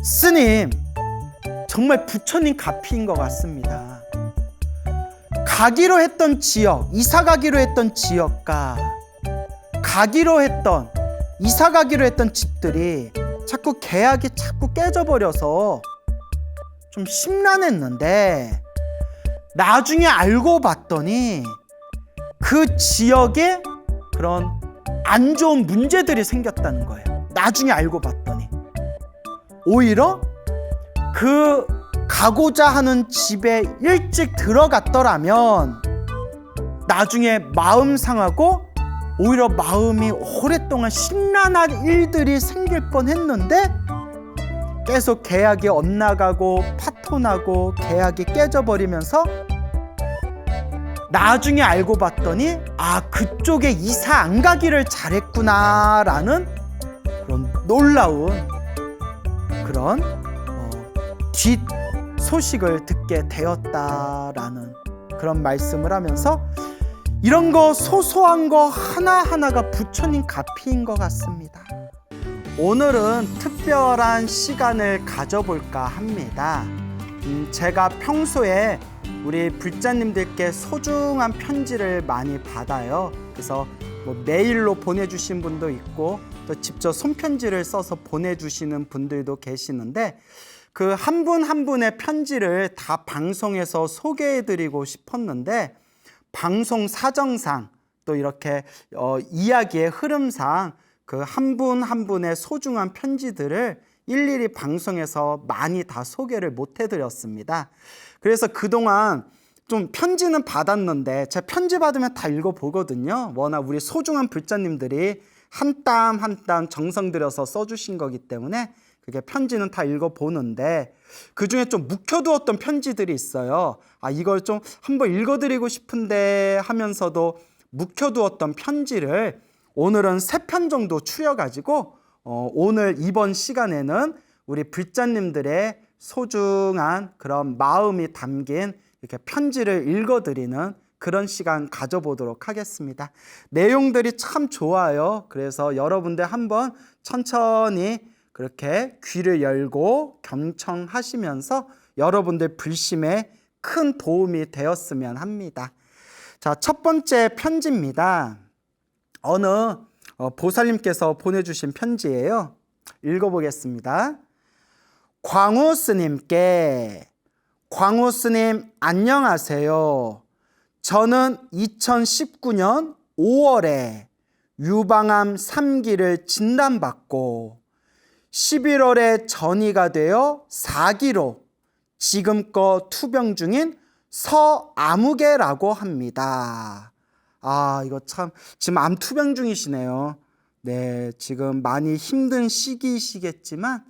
스님, 정말 부처님 가피인 것 같습니다. 가기로 했던 지역, 이사 가기로 했던 지역과 이사 가기로 했던 집들이 자꾸 계약이 자꾸 깨져버려서 좀 심란했는데, 나중에 알고 봤더니 그 지역에 그런 안 좋은 문제들이 생겼다는 거예요. 나중에 알고 봤더니 오히려 그 가고자 하는 집에 일찍 들어갔더라면 나중에 마음 상하고 오히려 마음이 오랫동안 심란한 일들이 생길 뻔했는데, 계속 계약이 엇나가고 파토나고 계약이 깨져버리면서 나중에 알고 봤더니 그쪽에 이사 안 가기를 잘했구나라는 그런 놀라운 그런 뒷 소식을 듣게 되었다라는 그런 말씀을 하면서, 이런 거 소소한 거 하나하나가 부처님 가피인 것 같습니다. 오늘은 특별한 시간을 가져볼까 합니다. 제가 평소에 우리 불자님들께 소중한 편지를 많이 받아요. 그래서 메일로 보내주신 분도 있고 또 직접 손편지를 써서 보내주시는 분들도 계시는데, 그 한 분 한 분의 편지를 다 방송에서 소개해드리고 싶었는데, 방송 사정상 또 이렇게 이야기의 흐름상 그 한 분 한 분의 소중한 편지들을 일일이 방송에서 많이 다 소개를 못 해드렸습니다. 그래서 그동안 좀 편지는 받았는데, 제가 편지 받으면 다 읽어보거든요. 워낙 우리 소중한 불자님들이 한 땀 한 땀 정성 들여서 써주신 거기 때문에 그게 편지는 다 읽어보는데, 그 중에 좀 묵혀두었던 편지들이 있어요. 이걸 좀 한번 읽어드리고 싶은데 하면서도 묵혀두었던 편지를 오늘은 3편 정도 추려가지고 오늘 이번 시간에는 우리 불자님들의 소중한 그런 마음이 담긴 이렇게 편지를 읽어드리는 그런 시간 가져보도록 하겠습니다. 내용들이 참 좋아요. 그래서 여러분들 한번 천천히 그렇게 귀를 열고 경청하시면서 여러분들 불심에 큰 도움이 되었으면 합니다. 자, 첫 번째 편지입니다. 어느 보살님께서 보내주신 편지예요. 읽어보겠습니다. 광우 스님께, 광우 스님 안녕하세요. 저는 2019년 5월에 유방암 3기를 진단받고 11월에 전이가 되어 4기로 지금껏 투병 중인 서아무개라고 합니다. 이거 참 지금 암 투병 중이시네요. 네, 지금 많이 힘든 시기이시겠지만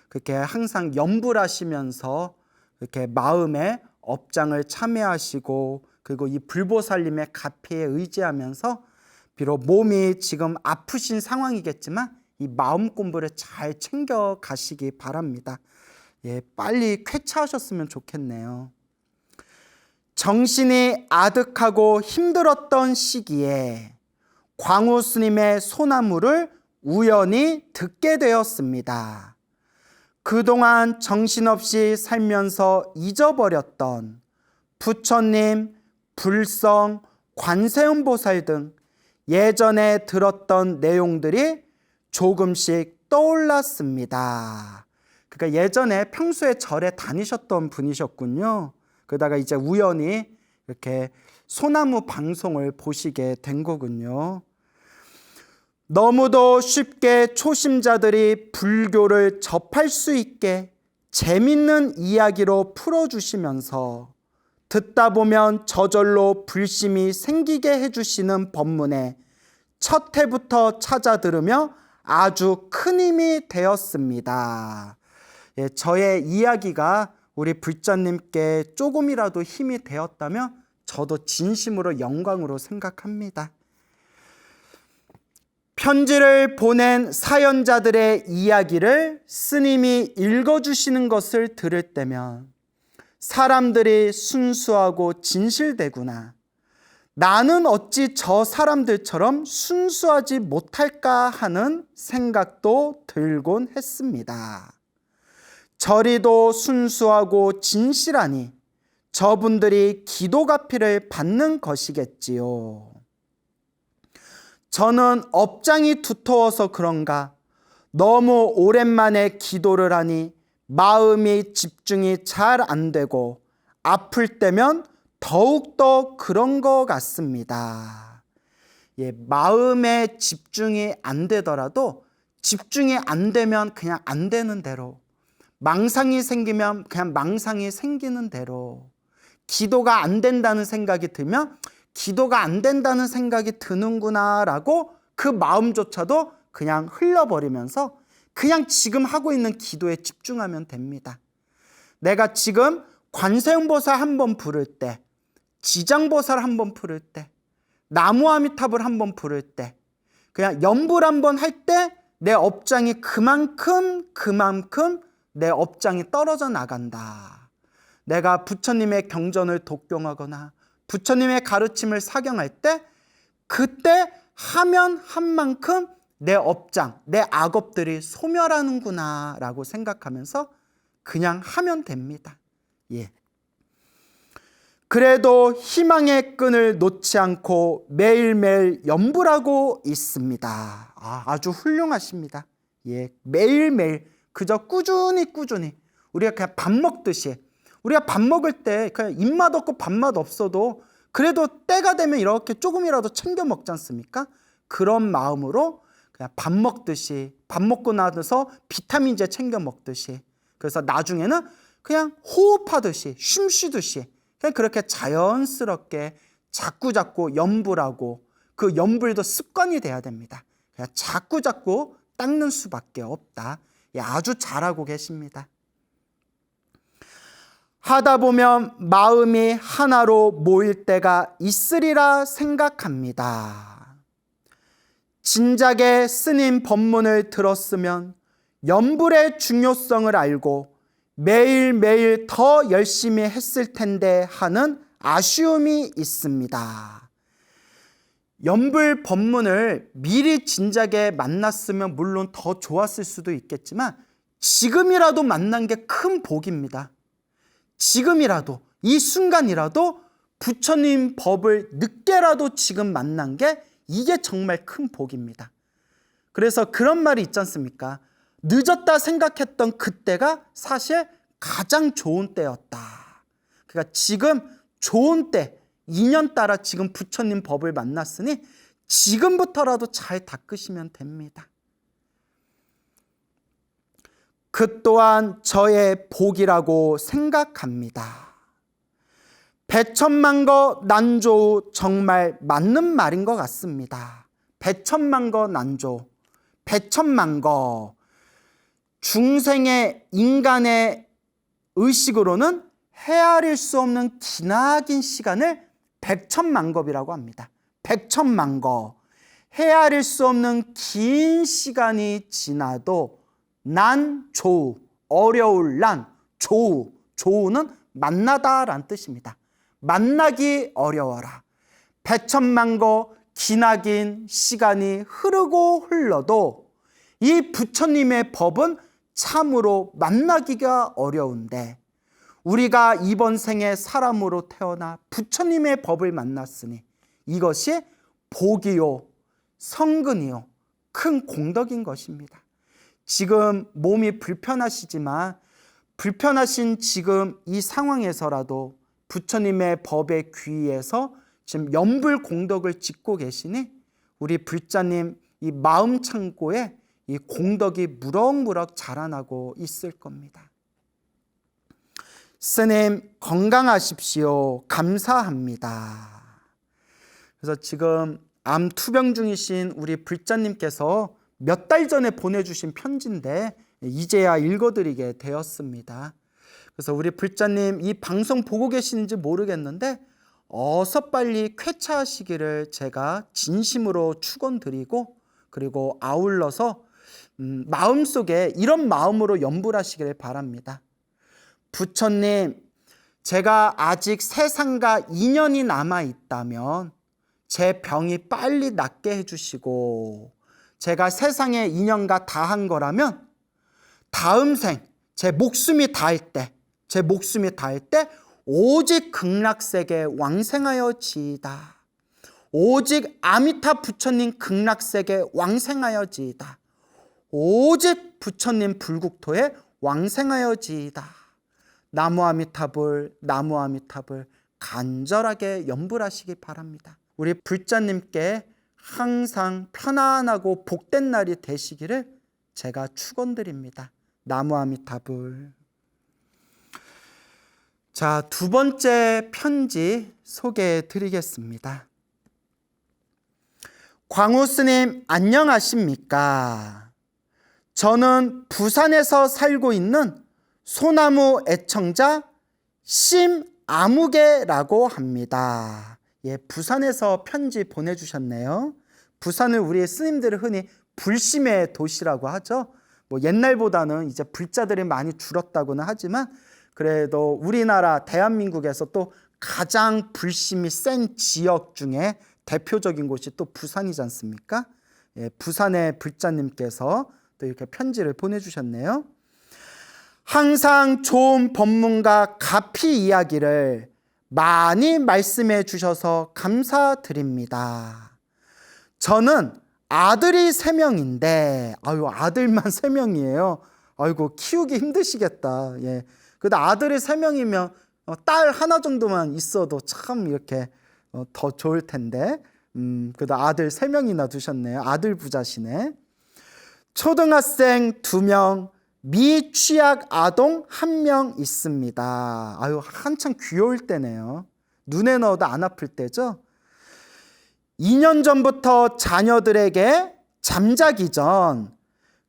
그렇게 항상 염불하시면서 이렇게 마음의 업장을 참여하시고, 그리고 이 불보살님의 가피에 의지하면서 비록 몸이 지금 아프신 상황이겠지만 이 마음 공부를 잘 챙겨 가시기 바랍니다. 빨리 쾌차하셨으면 좋겠네요. 정신이 아득하고 힘들었던 시기에 광우 스님의 소나무를 우연히 듣게 되었습니다. 그동안 정신없이 살면서 잊어버렸던 부처님, 불성, 관세음보살 등 예전에 들었던 내용들이 조금씩 떠올랐습니다. 그러니까 예전에 평소에 절에 다니셨던 분이셨군요. 그러다가 이제 우연히 이렇게 소나무 방송을 보시게 된 거군요. 너무도 쉽게 초심자들이 불교를 접할 수 있게 재밌는 이야기로 풀어주시면서 듣다 보면 저절로 불심이 생기게 해주시는 법문에 첫 회부터 찾아 들으며 아주 큰 힘이 되었습니다. 저의 이야기가 우리 불자님께 조금이라도 힘이 되었다면 저도 진심으로 영광으로 생각합니다. 편지를 보낸 사연자들의 이야기를 스님이 읽어주시는 것을 들을 때면 사람들이 순수하고 진실되구나. 나는 어찌 저 사람들처럼 순수하지 못할까 하는 생각도 들곤 했습니다. 저리도 순수하고 진실하니 저분들이 기도가피를 받는 것이겠지요. 저는 업장이 두터워서 그런가 너무 오랜만에 기도를 하니 마음이 집중이 잘 안 되고 아플 때면 더욱더 그런 것 같습니다. 예, 마음에 집중이 안 되더라도 집중이 안 되면 그냥 안 되는 대로, 망상이 생기면 그냥 망상이 생기는 대로, 기도가 안 된다는 생각이 들면 기도가 안 된다는 생각이 드는구나 라고 그 마음조차도 그냥 흘려버리면서 그냥 지금 하고 있는 기도에 집중하면 됩니다. 내가 지금 관세음보살 한번 부를 때, 지장보살 한번 부를 때, 나무아미탑을 한번 부를 때, 그냥 연불 한번 할 때 내 업장이 그만큼 내 업장이 떨어져 나간다. 내가 부처님의 경전을 독경하거나 부처님의 가르침을 사경할 때 그때 하면 한 만큼 내 업장, 내 악업들이 소멸하는구나 라고 생각하면서 그냥 하면 됩니다. 예. 그래도 희망의 끈을 놓지 않고 매일매일 염불하고 있습니다. 아주 훌륭하십니다. 예, 매일매일 그저 꾸준히 우리가 그냥 밥 먹듯이, 우리가 밥 먹을 때 그냥 입맛 없고 밥맛 없어도 그래도 때가 되면 이렇게 조금이라도 챙겨 먹지 않습니까? 그런 마음으로 그냥 밥 먹듯이, 밥 먹고 나서 비타민제 챙겨 먹듯이, 그래서 나중에는 그냥 호흡하듯이, 숨 쉬듯이 그냥 그렇게 자연스럽게 자꾸 염불하고, 그 염불도 습관이 돼야 됩니다. 그냥 자꾸 닦는 수밖에 없다. 예, 아주 잘하고 계십니다. 하다 보면 마음이 하나로 모일 때가 있으리라 생각합니다. 진작에 스님 법문을 들었으면 염불의 중요성을 알고 매일매일 더 열심히 했을 텐데 하는 아쉬움이 있습니다. 염불 법문을 미리 진작에 만났으면 물론 더 좋았을 수도 있겠지만 지금이라도 만난 게 큰 복입니다. 지금이라도, 이 순간이라도 부처님 법을 늦게라도 지금 만난 게 이게 정말 큰 복입니다. 그래서 그런 말이 있지 않습니까? 늦었다 생각했던 그때가 사실 가장 좋은 때였다. 그러니까 지금 좋은 때, 인연 따라 지금 부처님 법을 만났으니 지금부터라도 잘 닦으시면 됩니다. 그 또한 저의 복이라고 생각합니다. 배천만거 난조, 정말 맞는 말인 것 같습니다. 배천만거 난조, 배천만거, 중생의 인간의 의식으로는 헤아릴 수 없는 기나긴 시간을 백천만겁이라고 합니다. 백천만거, 헤아릴 수 없는 긴 시간이 지나도 난 조우, 어려울 난 조우, 조우는 만나다라는 뜻입니다. 만나기 어려워라. 백천만거 기나긴 시간이 흐르고 흘러도 이 부처님의 법은 참으로 만나기가 어려운데 우리가 이번 생에 사람으로 태어나 부처님의 법을 만났으니 이것이 복이요, 성근이요, 큰 공덕인 것입니다. 지금 몸이 불편하시지만 불편하신 지금 이 상황에서라도 부처님의 법에 귀의해서 지금 염불 공덕을 짓고 계시니 우리 불자님 이 마음 창고에 이 공덕이 무럭무럭 자라나고 있을 겁니다. 스님 건강하십시오. 감사합니다. 그래서 지금 암 투병 중이신 우리 불자님께서 몇 달 전에 보내주신 편지인데 이제야 읽어드리게 되었습니다. 그래서 우리 불자님 이 방송 보고 계시는지 모르겠는데 어서 빨리 쾌차하시기를 제가 진심으로 축원드리고 그리고 아울러서 마음속에 이런 마음으로 염불하시기를 바랍니다. 부처님, 제가 아직 세상과 인연이 남아있다면 제 병이 빨리 낫게 해주시고 제가 세상의 인연과 다한 거라면 다음 생 제 목숨이 다할 때 오직 극락세계 왕생하여지이다. 오직 아미타 부처님 극락세계 왕생하여지이다. 오직 부처님 불국토에 왕생하여지이다. 나무 아미타불 간절하게 염불하시기 바랍니다. 우리 불자님께 항상 편안하고 복된 날이 되시기를 제가 축원드립니다. 나무 아미타불. 자, 두 번째 편지 소개해 드리겠습니다. 광우 스님 안녕하십니까? 저는 부산에서 살고 있는 소나무 애청자 심아무개라고 합니다. 예, 부산에서 편지 보내주셨네요. 부산을 우리 스님들은 흔히 불심의 도시라고 하죠. 뭐 옛날보다는 이제 불자들이 많이 줄었다고는 하지만 그래도 우리나라 대한민국에서 또 가장 불심이 센 지역 중에 대표적인 곳이 또 부산이지 않습니까? 예, 부산의 불자님께서 또 이렇게 편지를 보내주셨네요. 항상 좋은 법문과 가피 이야기를 많이 말씀해 주셔서 감사드립니다. 저는 아들이 3명인데 아들만 3명이에요. 아이고 키우기 힘드시겠다. 예. 그래도 아들이 3명이면 딸 하나 정도만 있어도 참 이렇게 더 좋을 텐데 그래도 아들 3명이나 두셨네요. 아들 부자시네. 초등학생 2명, 미취학 아동 1명 있습니다. 한참 귀여울 때네요. 눈에 넣어도 안 아플 때죠. 2년 전부터 자녀들에게 잠자기 전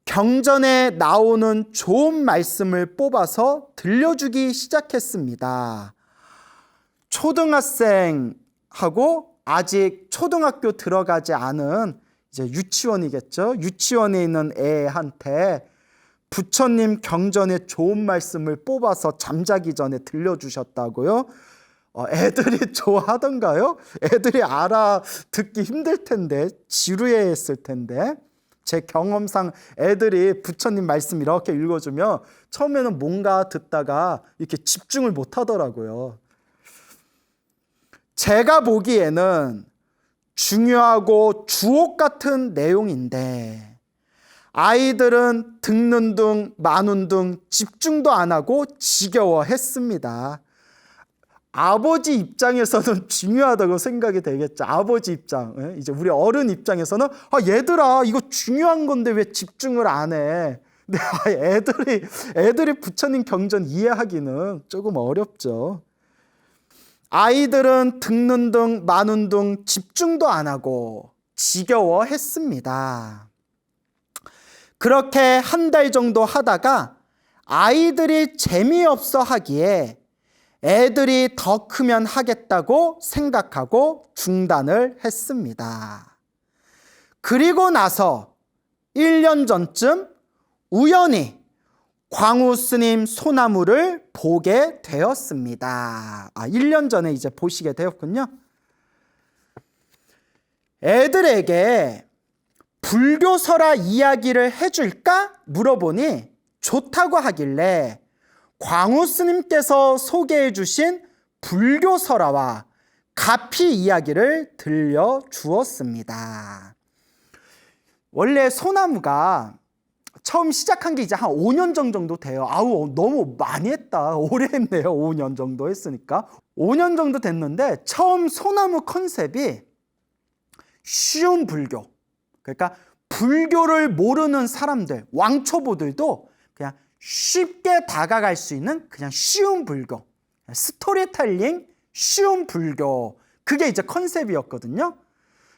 경전에 나오는 좋은 말씀을 뽑아서 들려주기 시작했습니다. 초등학생하고 아직 초등학교 들어가지 않은 이제 유치원이겠죠. 유치원에 있는 애한테 부처님 경전의 좋은 말씀을 뽑아서 잠자기 전에 들려주셨다고요? 애들이 좋아하던가요? 애들이 알아듣기 힘들 텐데, 지루해했을 텐데. 제 경험상 애들이 부처님 말씀 이렇게 읽어주면 처음에는 뭔가 듣다가 이렇게 집중을 못 하더라고요. 제가 보기에는 중요하고 주옥 같은 내용인데 아이들은 듣는 둥 마는 둥 집중도 안 하고 지겨워했습니다. 아버지 입장에서는 중요하다고 생각이 되겠죠. 아버지 입장. 이제 우리 어른 입장에서는 얘들아 이거 중요한 건데 왜 집중을 안 해? 근데 애들이 부처님 경전 이해하기는 조금 어렵죠. 아이들은 듣는 둥 마는 둥 집중도 안 하고 지겨워했습니다. 그렇게 한 달 정도 하다가 아이들이 재미없어 하기에 애들이 더 크면 하겠다고 생각하고 중단을 했습니다. 그리고 나서 1년 전쯤 우연히 광우 스님 소나무를 보게 되었습니다. 1년 전에 이제 보시게 되었군요. 애들에게 불교설화 이야기를 해줄까 물어보니 좋다고 하길래 광우 스님께서 소개해 주신 불교설화와 가피 이야기를 들려주었습니다. 원래 소나무가 처음 시작한 게 이제 한 5년 정도 돼요. 너무 많이 했다. 오래 했네요. 5년 정도 했으니까. 5년 정도 됐는데 처음 소나무 컨셉이 쉬운 불교. 그러니까 불교를 모르는 사람들, 왕초보들도 그냥 쉽게 다가갈 수 있는 그냥 쉬운 불교, 스토리텔링 쉬운 불교, 그게 이제 컨셉이었거든요.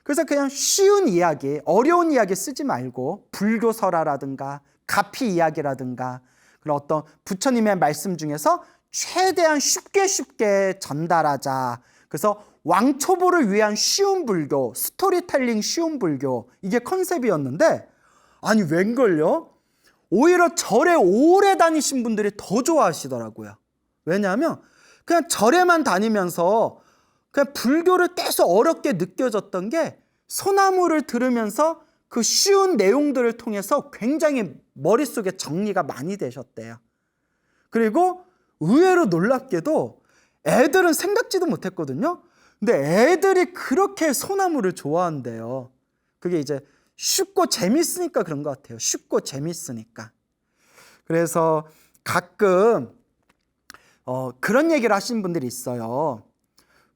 그래서 그냥 쉬운 이야기, 어려운 이야기 쓰지 말고 불교설화라든가 가피 이야기라든가 그런 어떤 부처님의 말씀 중에서 최대한 쉽게 전달하자. 그래서 왕초보를 위한 쉬운 불교, 스토리텔링 쉬운 불교, 이게 컨셉이었는데 웬걸요? 오히려 절에 오래 다니신 분들이 더 좋아하시더라고요. 왜냐하면 그냥 절에만 다니면서 그냥 불교를 계속 어렵게 느껴졌던 게 소나무를 들으면서 그 쉬운 내용들을 통해서 굉장히 머릿속에 정리가 많이 되셨대요. 그리고 의외로 놀랍게도 애들은 생각지도 못했거든요. 근데 애들이 그렇게 소나무를 좋아한대요. 그게 이제 쉽고 재밌으니까 그런 것 같아요. 쉽고 재밌으니까. 그래서 가끔 그런 얘기를 하시는 분들이 있어요.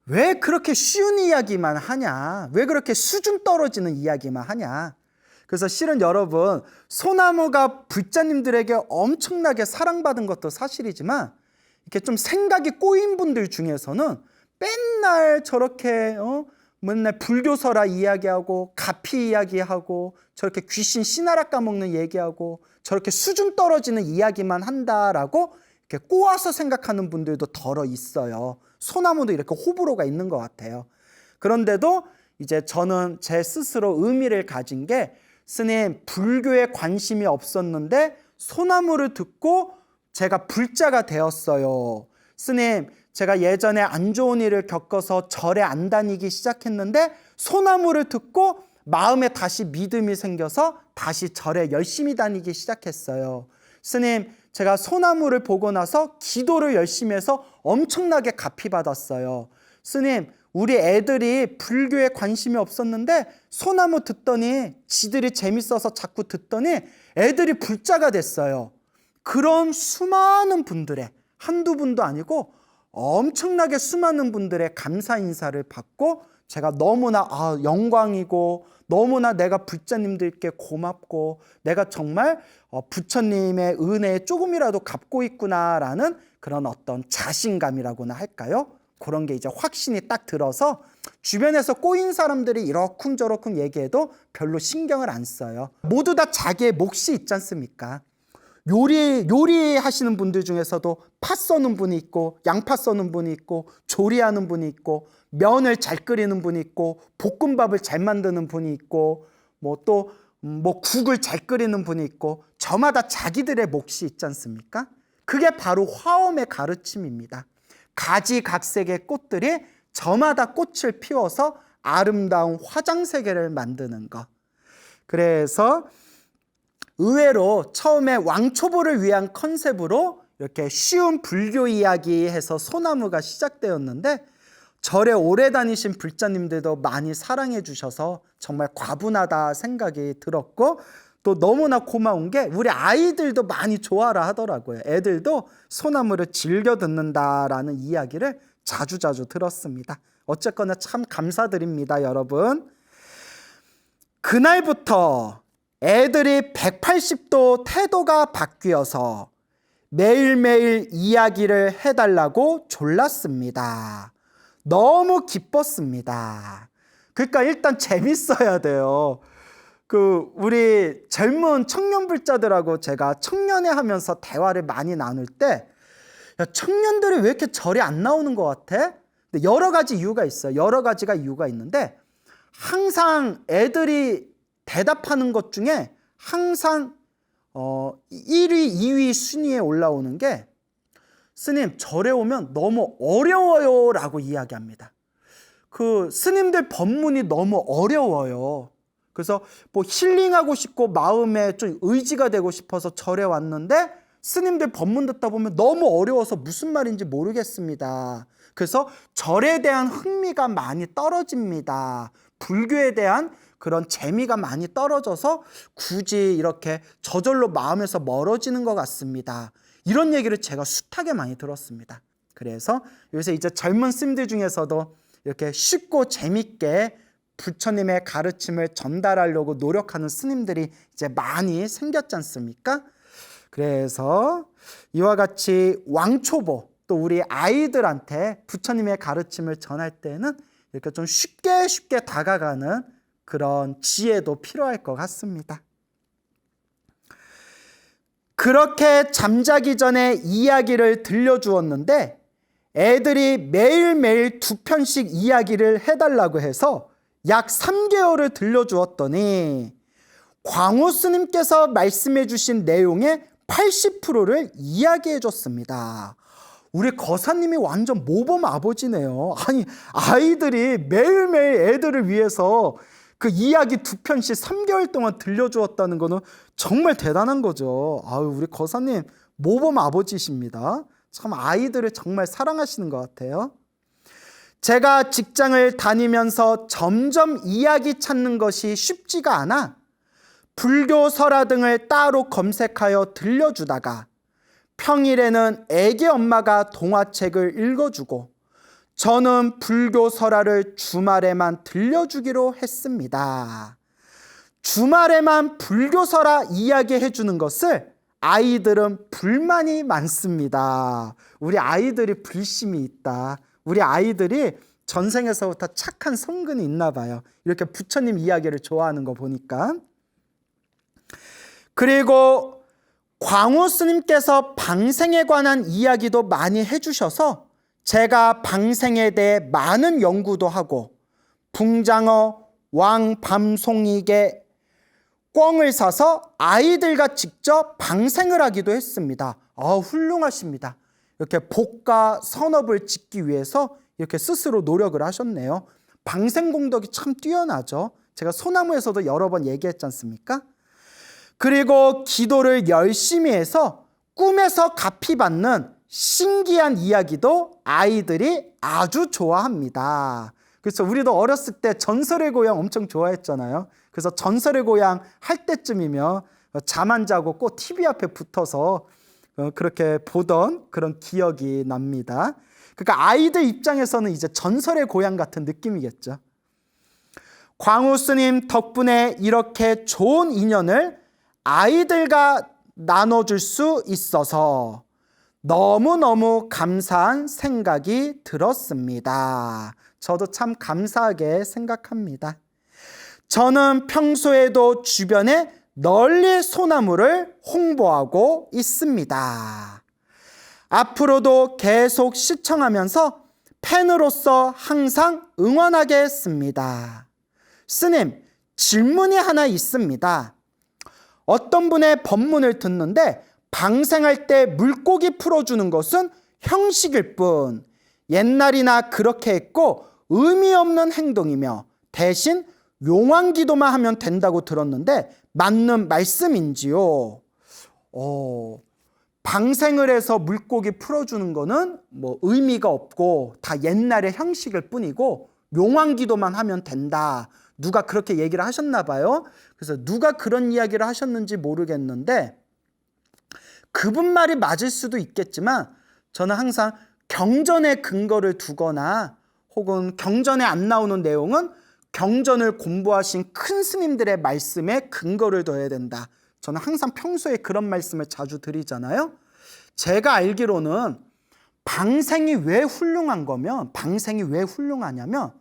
왜 그렇게 쉬운 이야기만 하냐? 왜 그렇게 수준 떨어지는 이야기만 하냐? 그래서 실은 여러분, 소나무가 불자님들에게 엄청나게 사랑받은 것도 사실이지만 이렇게 좀 생각이 꼬인 분들 중에서는 맨날 저렇게 맨날 불교설화 이야기하고 가피 이야기하고 저렇게 귀신 씨나라 까먹는 얘기하고 저렇게 수준 떨어지는 이야기만 한다라고 이렇게 꼬아서 생각하는 분들도 덜어 있어요. 소나무도 이렇게 호불호가 있는 것 같아요. 그런데도 이제 저는 제 스스로 의미를 가진 게, 스님, 불교에 관심이 없었는데 소나무를 듣고 제가 불자가 되었어요. 스님, 제가 예전에 안 좋은 일을 겪어서 절에 안 다니기 시작했는데 소나무를 듣고 마음에 다시 믿음이 생겨서 다시 절에 열심히 다니기 시작했어요. 스님, 제가 소나무를 보고 나서 기도를 열심히 해서 엄청나게 가피 받았어요. 스님, 우리 애들이 불교에 관심이 없었는데 소나무 듣더니 지들이 재밌어서 자꾸 듣더니 애들이 불자가 됐어요. 그런 수많은 분들의, 한두 분도 아니고 엄청나게 수많은 분들의 감사 인사를 받고 제가 너무나 영광이고 너무나 내가 불자님들께 고맙고 내가 정말 부처님의 은혜에 조금이라도 갚고 있구나라는 그런 어떤 자신감이라고나 할까요? 그런 게 이제 확신이 딱 들어서 주변에서 꼬인 사람들이 이러쿵저러쿵 얘기해도 별로 신경을 안 써요. 모두 다 자기의 몫이 있지 않습니까? 요리하시는 분들 중에서도 파 써는 분이 있고 양파 써는 분이 있고 조리하는 분이 있고 면을 잘 끓이는 분이 있고 볶음밥을 잘 만드는 분이 있고 또 국을 잘 끓이는 분이 있고 저마다 자기들의 몫이 있지 않습니까? 그게 바로 화엄의 가르침입니다. 가지각색의 꽃들이 저마다 꽃을 피워서 아름다운 화장세계를 만드는 것. 그래서 의외로 처음에 왕초보를 위한 컨셉으로 이렇게 쉬운 불교 이야기 해서 소나무가 시작되었는데 절에 오래 다니신 불자님들도 많이 사랑해 주셔서 정말 과분하다 생각이 들었고, 또 너무나 고마운 게 우리 아이들도 많이 좋아라 하더라고요. 애들도 소나무를 즐겨 듣는다라는 이야기를 자주자주 들었습니다. 어쨌거나 참 감사드립니다, 여러분. 그날부터 애들이 180도 태도가 바뀌어서 매일매일 이야기를 해달라고 졸랐습니다. 너무 기뻤습니다. 그러니까 일단 재밌어야 돼요. 우리 젊은 청년 불자들하고 제가 청년회 하면서 대화를 많이 나눌 때, 야, 청년들이 왜 이렇게 절이 안 나오는 것 같아? 근데 여러 가지 이유가 있어요. 여러 가지가 이유가 있는데 항상 애들이 대답하는 것 중에 항상 1위, 2위 순위에 올라오는 게, 스님, 절에 오면 너무 어려워요 라고 이야기합니다. 스님들 법문이 너무 어려워요. 그래서 힐링하고 싶고 마음에 좀 의지가 되고 싶어서 절에 왔는데 스님들 법문 듣다 보면 너무 어려워서 무슨 말인지 모르겠습니다. 그래서 절에 대한 흥미가 많이 떨어집니다. 불교에 대한 그런 재미가 많이 떨어져서 굳이 이렇게 저절로 마음에서 멀어지는 것 같습니다. 이런 얘기를 제가 숱하게 많이 들었습니다. 그래서 요새 이제 젊은 스님들 중에서도 이렇게 쉽고 재밌게 부처님의 가르침을 전달하려고 노력하는 스님들이 이제 많이 생겼지 않습니까? 그래서 이와 같이 왕초보, 또 우리 아이들한테 부처님의 가르침을 전할 때는 이렇게 좀 쉽게 다가가는 그런 지혜도 필요할 것 같습니다. 그렇게 잠자기 전에 이야기를 들려주었는데 애들이 매일매일 2편씩 이야기를 해달라고 해서 약 3개월을 들려주었더니 광우 스님께서 말씀해 주신 내용의 80%를 이야기해 줬습니다. 우리 거사님이 완전 모범 아버지네요. 아니, 아이들이 매일매일 애들을 위해서 그 이야기 2편씩 3개월 동안 들려주었다는 거는 정말 대단한 거죠. 아유, 우리 거사님 모범 아버지십니다. 참 아이들을 정말 사랑하시는 것 같아요. 제가 직장을 다니면서 점점 이야기 찾는 것이 쉽지가 않아 불교 설화 등을 따로 검색하여 들려주다가 평일에는 애기 엄마가 동화책을 읽어주고 저는 불교 설화를 주말에만 들려주기로 했습니다. 주말에만 불교 설화 이야기해 주는 것을 아이들은 불만이 많습니다. 우리 아이들이 불심이 있다. 우리 아이들이 전생에서부터 착한 성근이 있나 봐요. 이렇게 부처님 이야기를 좋아하는 거 보니까. 그리고 광우 스님께서 방생에 관한 이야기도 많이 해주셔서 제가 방생에 대해 많은 연구도 하고 붕장어 왕밤송이게 꿩을 사서 아이들과 직접 방생을 하기도 했습니다. 훌륭하십니다. 이렇게 복과 선업을 짓기 위해서 이렇게 스스로 노력을 하셨네요. 방생 공덕이 참 뛰어나죠. 제가 소나무에서도 여러 번 얘기했지 않습니까? 그리고 기도를 열심히 해서 꿈에서 갚이 받는 신기한 이야기도 아이들이 아주 좋아합니다. 그래서 우리도 어렸을 때 전설의 고향 엄청 좋아했잖아요. 그래서 전설의 고향 할 때쯤이면 잠 안 자고 꼭 TV 앞에 붙어서 그렇게 보던 그런 기억이 납니다. 그러니까 아이들 입장에서는 이제 전설의 고향 같은 느낌이겠죠. 광우 스님 덕분에 이렇게 좋은 인연을 아이들과 나눠줄 수 있어서 너무너무 감사한 생각이 들었습니다. 저도 참 감사하게 생각합니다. 저는 평소에도 주변에 널리 소나무를 홍보하고 있습니다. 앞으로도 계속 시청하면서 팬으로서 항상 응원하겠습니다. 스님, 질문이 하나 있습니다. 어떤 분의 법문을 듣는데 방생할 때 물고기 풀어주는 것은 형식일 뿐 옛날이나 그렇게 했고 의미 없는 행동이며 대신 용왕기도만 하면 된다고 들었는데 맞는 말씀인지요? 방생을 해서 물고기 풀어주는 거는 뭐 의미가 없고 다 옛날의 형식일 뿐이고 용왕기도만 하면 된다. 누가 그렇게 얘기를 하셨나 봐요. 그래서 누가 그런 이야기를 하셨는지 모르겠는데 그분 말이 맞을 수도 있겠지만 저는 항상 경전에 근거를 두거나 혹은 경전에 안 나오는 내용은 경전을 공부하신 큰 스님들의 말씀에 근거를 둬야 된다. 저는 항상 평소에 그런 말씀을 자주 드리잖아요. 제가 알기로는 방생이 왜 훌륭한 거면 방생이 왜 훌륭하냐면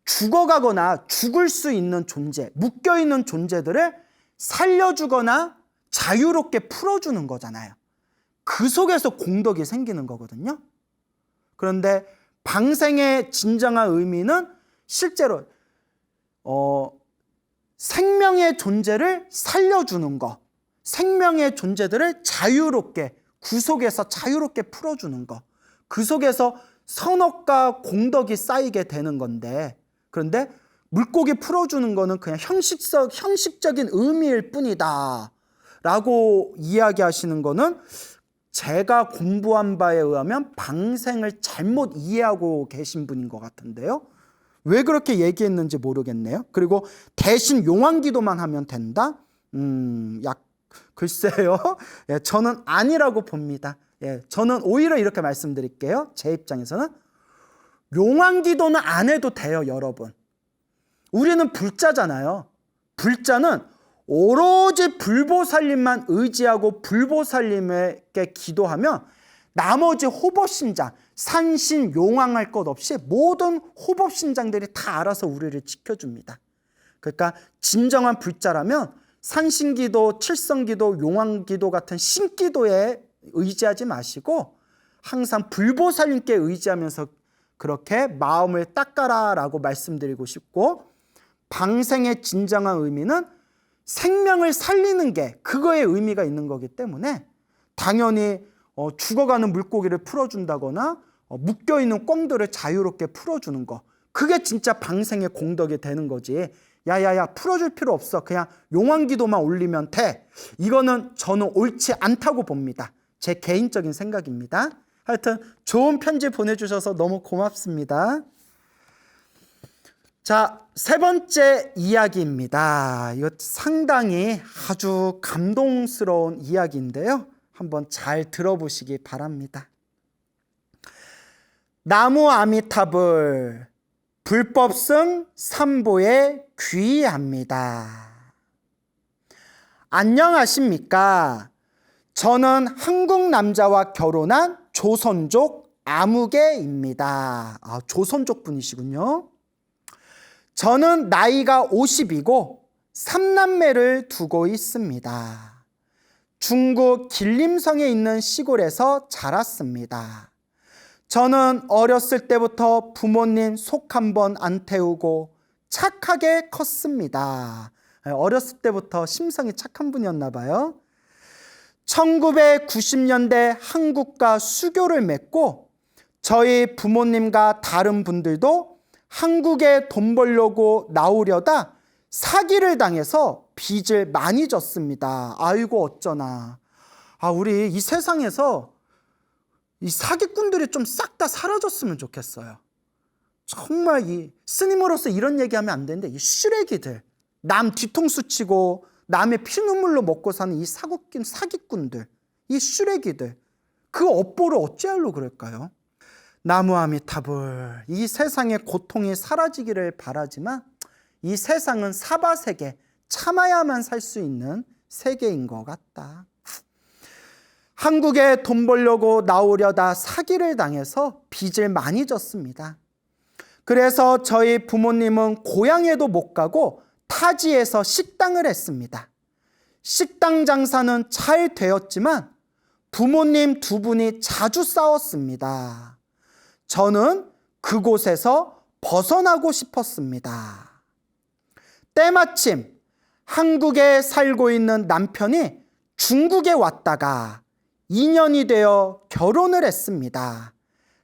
죽어가거나 죽을 수 있는 존재, 묶여있는 존재들을 살려주거나 자유롭게 풀어주는 거잖아요. 그 속에서 공덕이 생기는 거거든요. 그런데 방생의 진정한 의미는 실제로 생명의 존재를 살려주는 거, 생명의 존재들을 자유롭게 구속에서 자유롭게 풀어주는 거, 그 속에서 선업과 공덕이 쌓이게 되는 건데 그런데 물고기 풀어주는 거는 그냥 형식적인 의미일 뿐이다 라고 이야기하시는 거는 제가 공부한 바에 의하면 방생을 잘못 이해하고 계신 분인 것 같은데요. 왜 그렇게 얘기했는지 모르겠네요. 그리고 대신 용왕기도만 하면 된다? 글쎄요. 예, 저는 아니라고 봅니다. 예, 저는 오히려 이렇게 말씀드릴게요. 제 입장에서는 용왕기도는 안 해도 돼요, 여러분. 우리는 불자잖아요. 불자는 오로지 불보살님만 의지하고 불보살님에게 기도하면 나머지 호법신장, 산신, 용왕할 것 없이 모든 호법신장들이 다 알아서 우리를 지켜줍니다. 그러니까 진정한 불자라면 산신기도, 칠성기도, 용왕기도 같은 신기도에 의지하지 마시고 항상 불보살님께 의지하면서 그렇게 마음을 닦아라라고 말씀드리고 싶고 방생의 진정한 의미는 생명을 살리는 게 그거에 의미가 있는 거기 때문에 당연히 죽어가는 물고기를 풀어준다거나 묶여있는 꿩들을 자유롭게 풀어주는 거 그게 진짜 방생의 공덕이 되는 거지. 야야야 풀어줄 필요 없어. 그냥 용왕기도만 올리면 돼. 이거는 저는 옳지 않다고 봅니다. 제 개인적인 생각입니다. 하여튼 좋은 편지 보내주셔서 너무 고맙습니다. 자, 세 번째 이야기입니다. 이거 상당히 아주 감동스러운 이야기인데요. 한번 잘 들어보시기 바랍니다. 나무 아미타불 불법승 삼보에 귀의합니다. 안녕하십니까? 저는 한국 남자와 결혼한 조선족 아무개입니다. 조선족 분이시군요. 저는 나이가 50이고 3남매를 두고 있습니다. 중국 길림성에 있는 시골에서 자랐습니다. 저는 어렸을 때부터 부모님 속 한번 안 태우고 착하게 컸습니다. 어렸을 때부터 심성이 착한 분이었나 봐요. 1990년대 한국과 수교를 맺고 저희 부모님과 다른 분들도 한국에 돈 벌려고 나오려다 사기를 당해서 빚을 많이 졌습니다. 아이고 어쩌나. 우리 이 세상에서 이 사기꾼들이 좀 싹 다 사라졌으면 좋겠어요. 정말 이 스님으로서 이런 얘기하면 안 되는데 이 쓰레기들, 남 뒤통수 치고 남의 피눈물로 먹고 사는 이 사기꾼들, 이 쓰레기들, 그 업보를 어찌하려고 그럴까요? 나무 아미타불, 이 세상의 고통이 사라지기를 바라지만 이 세상은 사바세계, 참아야만 살 수 있는 세계인 것 같다. 한국에 돈 벌려고 나오려다 사기를 당해서 빚을 많이 졌습니다. 그래서 저희 부모님은 고향에도 못 가고 타지에서 식당을 했습니다. 식당 장사는 잘 되었지만 부모님 두 분이 자주 싸웠습니다. 저는 그곳에서 벗어나고 싶었습니다. 때마침 한국에 살고 있는 남편이 중국에 왔다가 2년이 되어 결혼을 했습니다.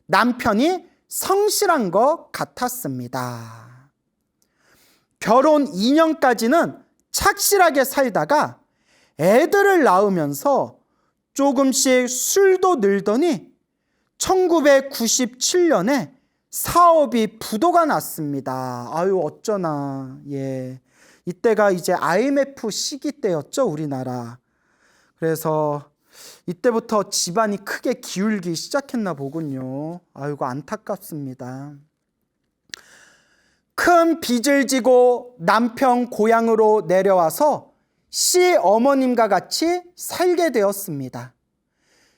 남편이 성실한 것 같았습니다. 결혼 2년까지는 착실하게 살다가 애들을 낳으면서 조금씩 술도 늘더니 1997년에 사업이 부도가 났습니다. 아유 어쩌나. 이때가 이제 IMF 시기 때였죠, 우리나라. 그래서 이때부터 집안이 크게 기울기 시작했나 보군요. 아이고 안타깝습니다. 큰 빚을 지고 남편 고향으로 내려와서 시어머님과 같이 살게 되었습니다.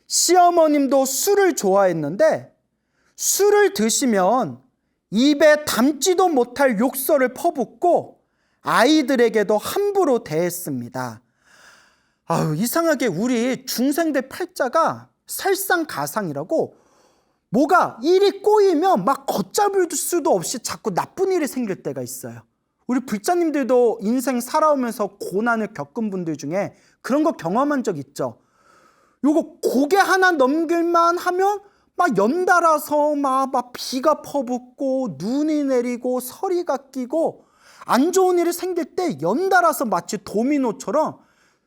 시어머님도 술을 좋아했는데 술을 드시면 입에 담지도 못할 욕설을 퍼붓고 아이들에게도 함부로 대했습니다. 이상하게 우리 중생들 팔자가 설상가상이라고 뭐가 일이 꼬이면 막 걷잡을 수도 없이 자꾸 나쁜 일이 생길 때가 있어요. 우리 불자님들도 인생 살아오면서 고난을 겪은 분들 중에 그런 거 경험한 적 있죠. 요거 고개 하나 넘길만 하면 막 연달아서 막 비가 퍼붓고 눈이 내리고 서리가 끼고 안 좋은 일이 생길 때 연달아서 마치 도미노처럼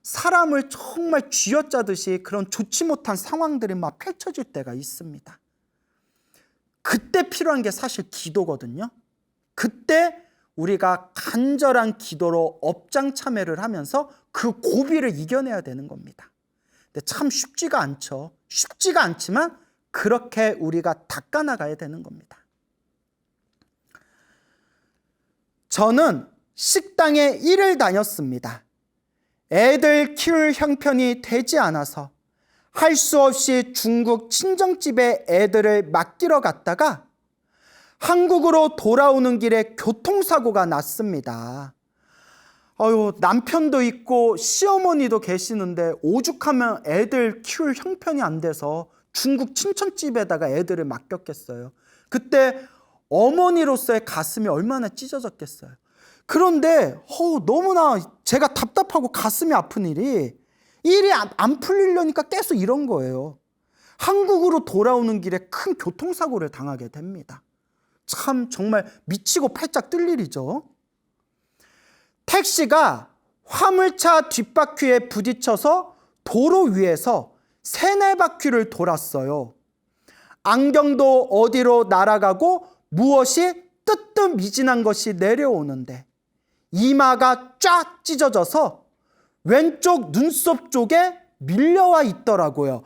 사람을 정말 쥐어짜듯이 그런 좋지 못한 상황들이 막 펼쳐질 때가 있습니다. 그때 필요한 게 사실 기도거든요. 그때 우리가 간절한 기도로 업장 참여를 하면서 그 고비를 이겨내야 되는 겁니다. 근데 참 쉽지가 않죠. 쉽지가 않지만 그렇게 우리가 닦아나가야 되는 겁니다. 저는 식당에 일을 다녔습니다. 애들 키울 형편이 되지 않아서 할 수 없이 중국 친정집에 애들을 맡기러 갔다가 한국으로 돌아오는 길에 교통사고가 났습니다. 남편도 있고 시어머니도 계시는데 오죽하면 애들 키울 형편이 안 돼서 중국 친정집에다가 애들을 맡겼겠어요. 그때 어머니로서의 가슴이 얼마나 찢어졌겠어요. 그런데 너무나 제가 답답하고 가슴이 아픈 일이 안 풀리려니까 계속 이런 거예요. 한국으로 돌아오는 길에 큰 교통사고를 당하게 됩니다. 참 정말 미치고 팔짝 뜰 일이죠. 택시가 화물차 뒷바퀴에 부딪혀서 도로 위에서 세네 바퀴를 돌았어요. 안경도 어디로 날아가고 무엇이 뜨뜻미진한 것이 내려오는데 이마가 쫙 찢어져서 왼쪽 눈썹 쪽에 밀려와 있더라고요.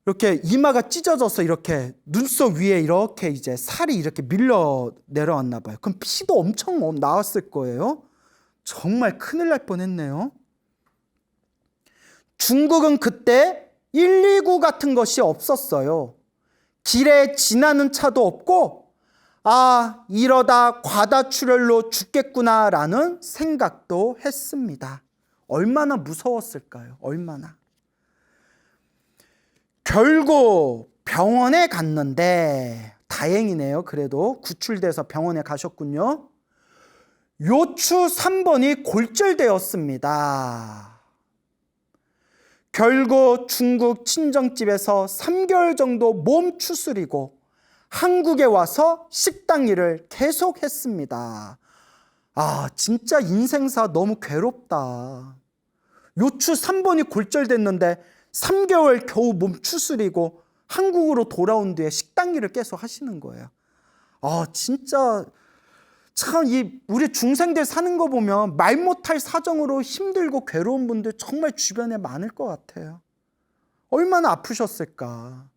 이렇게 이마가 찢어져서 이렇게 눈썹 위에 이렇게 이제 살이 이렇게 밀려 내려왔나 봐요. 그럼 피도 엄청 나왔을 거예요. 정말 큰일 날 뻔했네요. 중국은 그때 119 같은 것이 없었어요. 길에 지나는 차도 없고 이러다 과다출혈로 죽겠구나라는 생각도 했습니다. 얼마나 무서웠을까요? 얼마나. 결국 병원에 갔는데 다행이네요. 그래도 구출돼서 병원에 가셨군요. 요추 3번이 골절되었습니다. 결국 중국 친정집에서 3개월 정도 몸 추스리고 한국에 와서 식당 일을 계속했습니다. 진짜 인생사 너무 괴롭다. 요추 3번이 골절됐는데 3개월 겨우 몸 추스리고 한국으로 돌아온 뒤에 식당 일을 계속 하시는 거예요. 진짜 참 우리 중생들 사는 거 보면 말 못할 사정으로 힘들고 괴로운 분들 정말 주변에 많을 것 같아요. 얼마나 아프셨을까.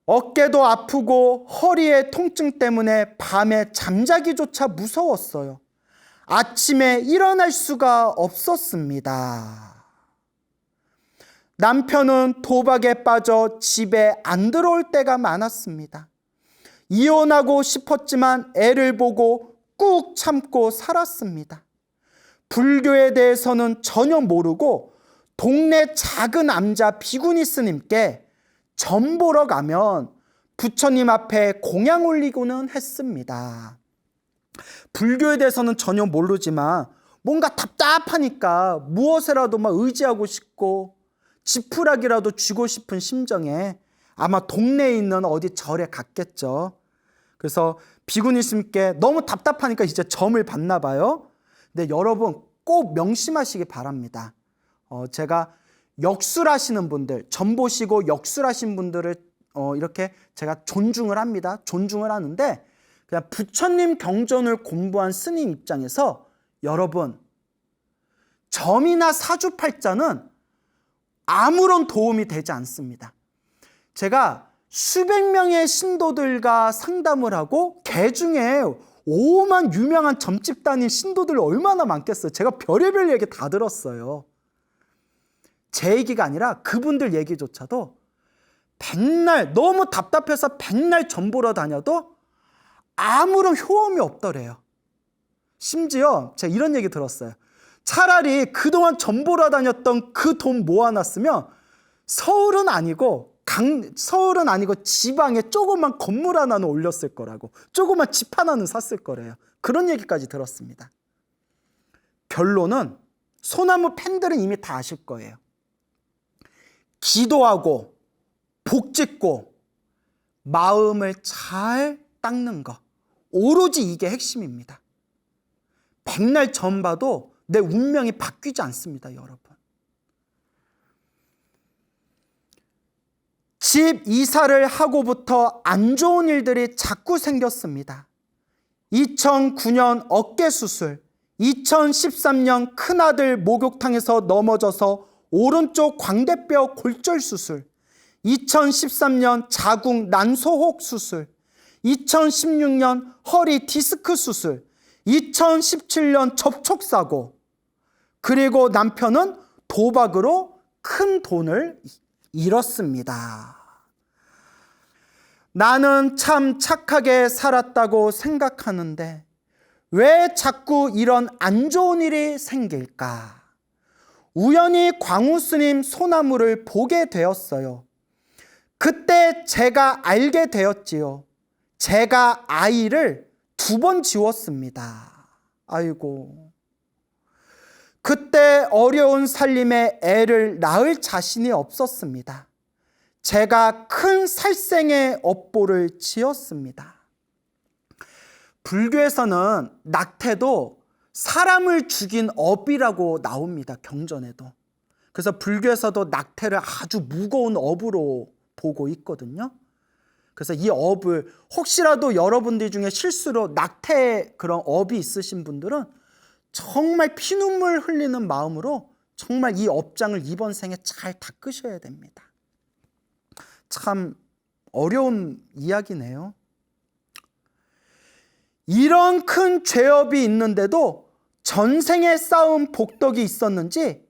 어깨도 아프고 허리의 통증 때문에 밤에 잠자기조차 무서웠어요. 아침에 일어날 수가 없었습니다. 남편은 도박에 빠져 집에 안 들어올 때가 많았습니다. 이혼하고 싶었지만 애를 보고 꾹 참고 살았습니다. 불교에 대해서는 전혀 모르고 동네 작은 암자 비구니 스님께 점 보러 가면 부처님 앞에 공양 올리고는 했습니다. 불교에 대해서는 전혀 모르지만 뭔가 답답하니까 무엇이라도 막 의지하고 싶고 지푸라기라도 쥐고 싶은 심정에 아마 동네에 있는 어디 절에 갔겠죠. 그래서 비구니 스님께 너무 답답하니까 이제 점을 받나 봐요. 근데 여러분 꼭 명심하시기 바랍니다. 제가 역술하시는 분들, 점 보시고 역술하신 분들을 이렇게 제가 존중을 합니다. 존중을 하는데 그냥 부처님 경전을 공부한 스님 입장에서 여러분 점이나 사주팔자는 아무런 도움이 되지 않습니다. 제가 수백 명의 신도들과 상담을 하고 그 중에 오만 유명한 점집 다닌 신도들 얼마나 많겠어요. 제가 별의별 얘기 다 들었어요. 제 얘기가 아니라 그분들 얘기조차도 백날 너무 답답해서 백날 점 보러 다녀도 아무런 효험이 없더래요. 심지어 제가 이런 얘기 들었어요. 차라리 그동안 점 보러 다녔던 그 돈 모아놨으면 서울은 아니고 지방에 조그만 건물 하나는 올렸을 거라고, 조그만 집 하나는 샀을 거래요. 그런 얘기까지 들었습니다. 결론은 소나무 팬들은 이미 다 아실 거예요. 기도하고 복짓고 마음을 잘 닦는 거, 오로지 이게 핵심입니다. 백날 점 봐도 내 운명이 바뀌지 않습니다, 여러분. 집 이사를 하고부터 안 좋은 일들이 자꾸 생겼습니다. 2009년 어깨 수술, 2013년 큰아들 목욕탕에서 넘어져서 오른쪽 광대뼈 골절 수술, 2013년 자궁 난소혹 수술, 2016년 허리 디스크 수술, 2017년 접촉사고, 그리고 남편은 도박으로 큰 돈을 잃었습니다. 나는 참 착하게 살았다고 생각하는데 왜 자꾸 이런 안 좋은 일이 생길까? 우연히 광우 스님 소나무를 보게 되었어요. 그때 제가 알게 되었지요. 제가 아이를 2번 지웠습니다. 아이고. 그때 어려운 살림에 애를 낳을 자신이 없었습니다. 제가 큰 살생의 업보를 지었습니다. 불교에서는 낙태도 사람을 죽인 업이라고 나옵니다. 경전에도. 그래서 불교에서도 낙태를 아주 무거운 업으로 보고 있거든요. 그래서 이 업을 혹시라도 여러분들 중에 실수로 낙태 그런 업이 있으신 분들은 정말 피눈물 흘리는 마음으로 정말 이 업장을 이번 생에 잘 닦으셔야 됩니다. 참 어려운 이야기네요. 이런 큰 죄업이 있는데도 전생에 쌓은 복덕이 있었는지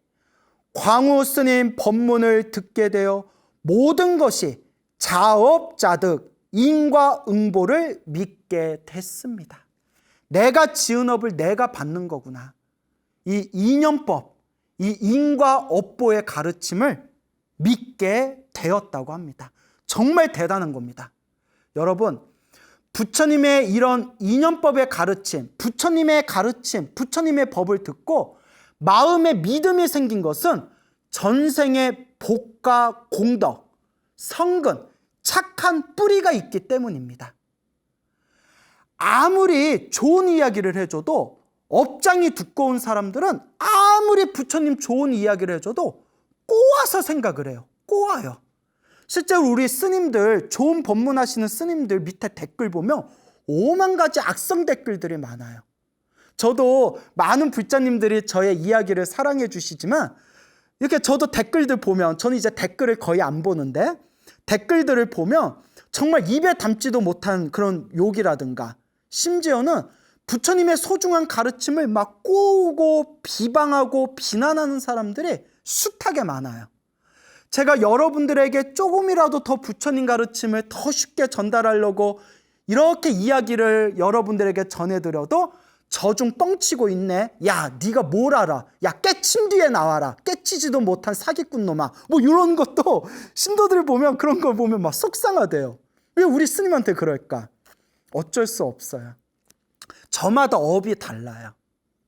광우 스님 법문을 듣게 되어 모든 것이 자업자득 인과응보를 믿게 됐습니다. 내가 지은 업을 내가 받는 거구나. 이 인연법, 이 인과업보의 가르침을 믿게 되었다고 합니다. 정말 대단한 겁니다. 여러분, 부처님의 이런 인연법의 가르침, 부처님의 가르침, 부처님의 법을 듣고 마음에 믿음이 생긴 것은 전생의 복과 공덕, 성근, 착한 뿌리가 있기 때문입니다. 아무리 좋은 이야기를 해줘도 업장이 두꺼운 사람들은 아무리 부처님 좋은 이야기를 해줘도 꼬아서 생각을 해요. 꼬아요. 실제로 우리 스님들, 좋은 법문하시는 스님들 밑에 댓글 보면 5만 가지 악성 댓글들이 많아요. 저도 많은 불자님들이 저의 이야기를 사랑해 주시지만 이렇게 저도 댓글들 보면, 저는 이제 댓글을 거의 안 보는데 댓글들을 보면 정말 입에 담지도 못한 그런 욕이라든가 심지어는 부처님의 소중한 가르침을 막 꼬우고 비방하고 비난하는 사람들이 숱하게 많아요. 제가 여러분들에게 조금이라도 더 부처님 가르침을 더 쉽게 전달하려고 이렇게 이야기를 여러분들에게 전해드려도 저중 뻥치고 있네. 야, 네가 뭘 알아? 야, 깨침 뒤에 나와라. 깨치지도 못한 사기꾼 놈아. 뭐 이런 것도 신도들 보면, 그런 걸 보면 막 속상하대요. 왜 우리 스님한테 그럴까? 어쩔 수 없어요. 저마다 업이 달라요.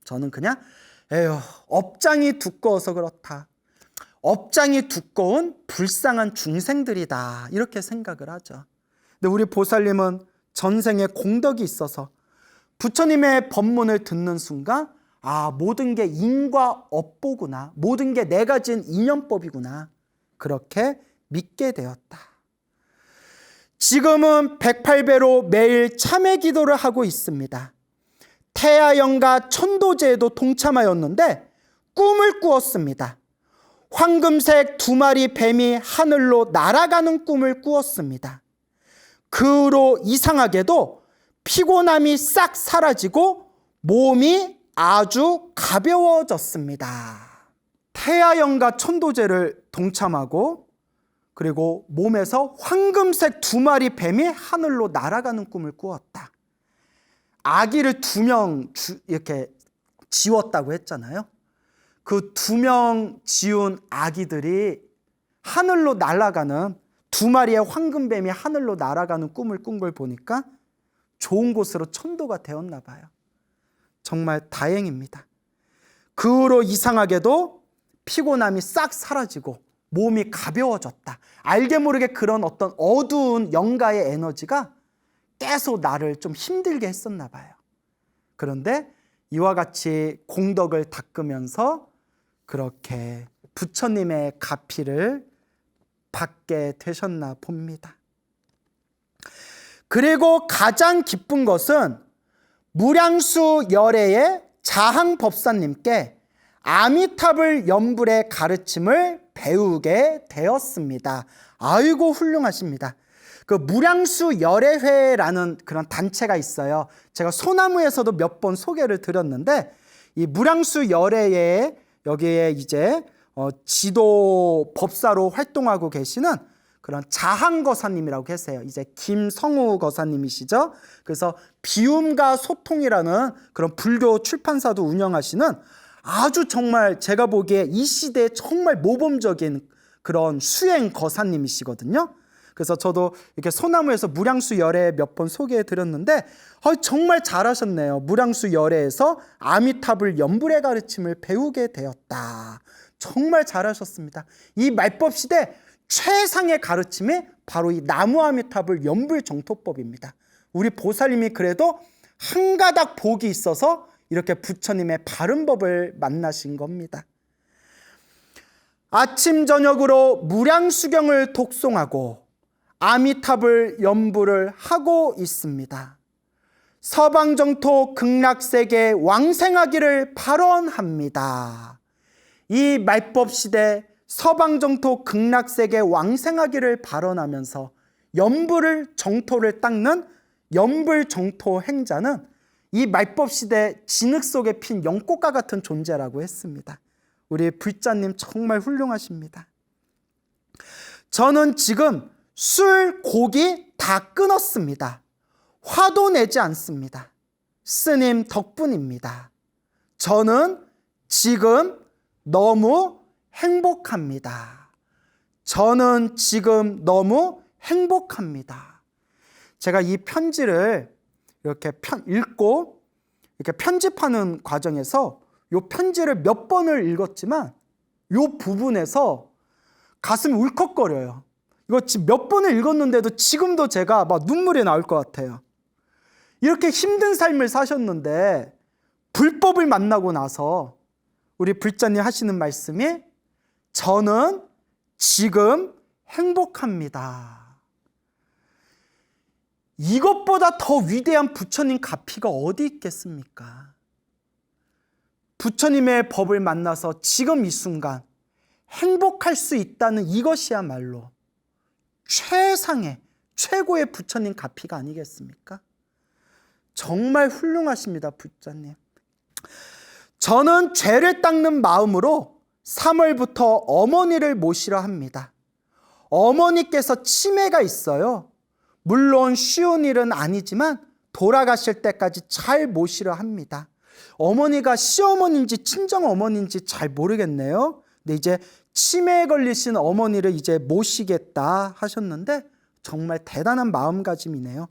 저는 그냥 에휴, 업장이 두꺼워서 그렇다. 업장이 두꺼운 불쌍한 중생들이다. 이렇게 생각을 하죠. 근데 우리 보살님은 전생에 공덕이 있어서 부처님의 법문을 듣는 순간 모든 게 인과 업보구나. 모든 게 내가 지은 인연법이구나. 그렇게 믿게 되었다. 지금은 108배로 매일 참회 기도를 하고 있습니다. 태아영가 천도제에도 동참하였는데 꿈을 꾸었습니다. 황금색 2마리 뱀이 하늘로 날아가는 꿈을 꾸었습니다. 그 후로 이상하게도 피곤함이 싹 사라지고 몸이 아주 가벼워졌습니다. 태아영가 천도제를 동참하고 그리고 몸에서 황금색 2마리 뱀이 하늘로 날아가는 꿈을 꾸었다. 아기를 2명 이렇게 지웠다고 했잖아요. 그 2명 지운 아기들이 하늘로 날아가는 2마리의 황금뱀이 하늘로 날아가는 꿈을 꾼 걸 보니까 좋은 곳으로 천도가 되었나 봐요. 정말 다행입니다. 그 후로 이상하게도 피곤함이 싹 사라지고 몸이 가벼워졌다. 알게 모르게 그런 어떤 어두운 영가의 에너지가 계속 나를 좀 힘들게 했었나 봐요. 그런데 이와 같이 공덕을 닦으면서 그렇게 부처님의 가피를 받게 되셨나 봅니다. 그리고 가장 기쁜 것은 무량수 열애의 자항법사님께 아미타불 연불의 가르침을 배우게 되었습니다. 아이고 훌륭하십니다. 그 무량수 열애회라는 그런 단체가 있어요. 제가 소나무에서도 몇 번 소개를 드렸는데 이 무량수 열애에 여기에 이제 지도 법사로 활동하고 계시는 그런 자항거사님이라고 계세요. 이제 김성우 거사님이시죠. 그래서 비움과 소통이라는 그런 불교 출판사도 운영하시는 아주 정말 제가 보기에 이 시대에 정말 모범적인 그런 수행 거사님이시거든요. 그래서 저도 이렇게 소나무에서 무량수 열애 몇 번 소개해 드렸는데 정말 잘하셨네요. 무량수 열애에서 아미타불 연불의 가르침을 배우게 되었다. 정말 잘하셨습니다. 이 말법 시대 최상의 가르침이 바로 이 나무 아미타불 연불 정토법입니다. 우리 보살님이 그래도 한 가닥 복이 있어서 이렇게 부처님의 바른 법을 만나신 겁니다. 아침 저녁으로 무량수경을 독송하고 아미탑을 연부를 하고 있습니다. 서방정토 극락세계 왕생하기를 발언합니다. 이 말법시대 서방정토 극락세계 왕생하기를 발언하면서 정토를 닦는 연불정토 행자는 이 말법시대 진흙 속에 핀 연꽃과 같은 존재라고 했습니다. 우리 불자님 정말 훌륭하십니다. 저는 지금 술, 고기 다 끊었습니다. 화도 내지 않습니다. 스님 덕분입니다. 저는 지금 너무 행복합니다. 저는 지금 너무 행복합니다. 제가 이 편지를 이렇게 읽고 이렇게 편집하는 과정에서 이 편지를 몇 번을 읽었지만 이 부분에서 가슴이 울컥거려요. 이거 지금 몇 번을 읽었는데도 지금도 제가 막 눈물이 나올 것 같아요. 이렇게 힘든 삶을 사셨는데 불법을 만나고 나서 우리 불자님 하시는 말씀이 저는 지금 행복합니다. 이것보다 더 위대한 부처님 가피가 어디 있겠습니까? 부처님의 법을 만나서 지금 이 순간 행복할 수 있다는 이것이야말로 최상의 최고의 부처님 가피가 아니겠습니까? 정말 훌륭하십니다, 부처님. 저는 죄를 닦는 마음으로 3월부터 어머니를 모시려 합니다. 어머니께서 치매가 있어요. 물론 쉬운 일은 아니지만 돌아가실 때까지 잘 모시려 합니다. 어머니가 시어머니인지 친정어머니인지 잘 모르겠네요. 근데 이제 치매에 걸리신 어머니를 이제 모시겠다 하셨는데 정말 대단한 마음가짐이네요.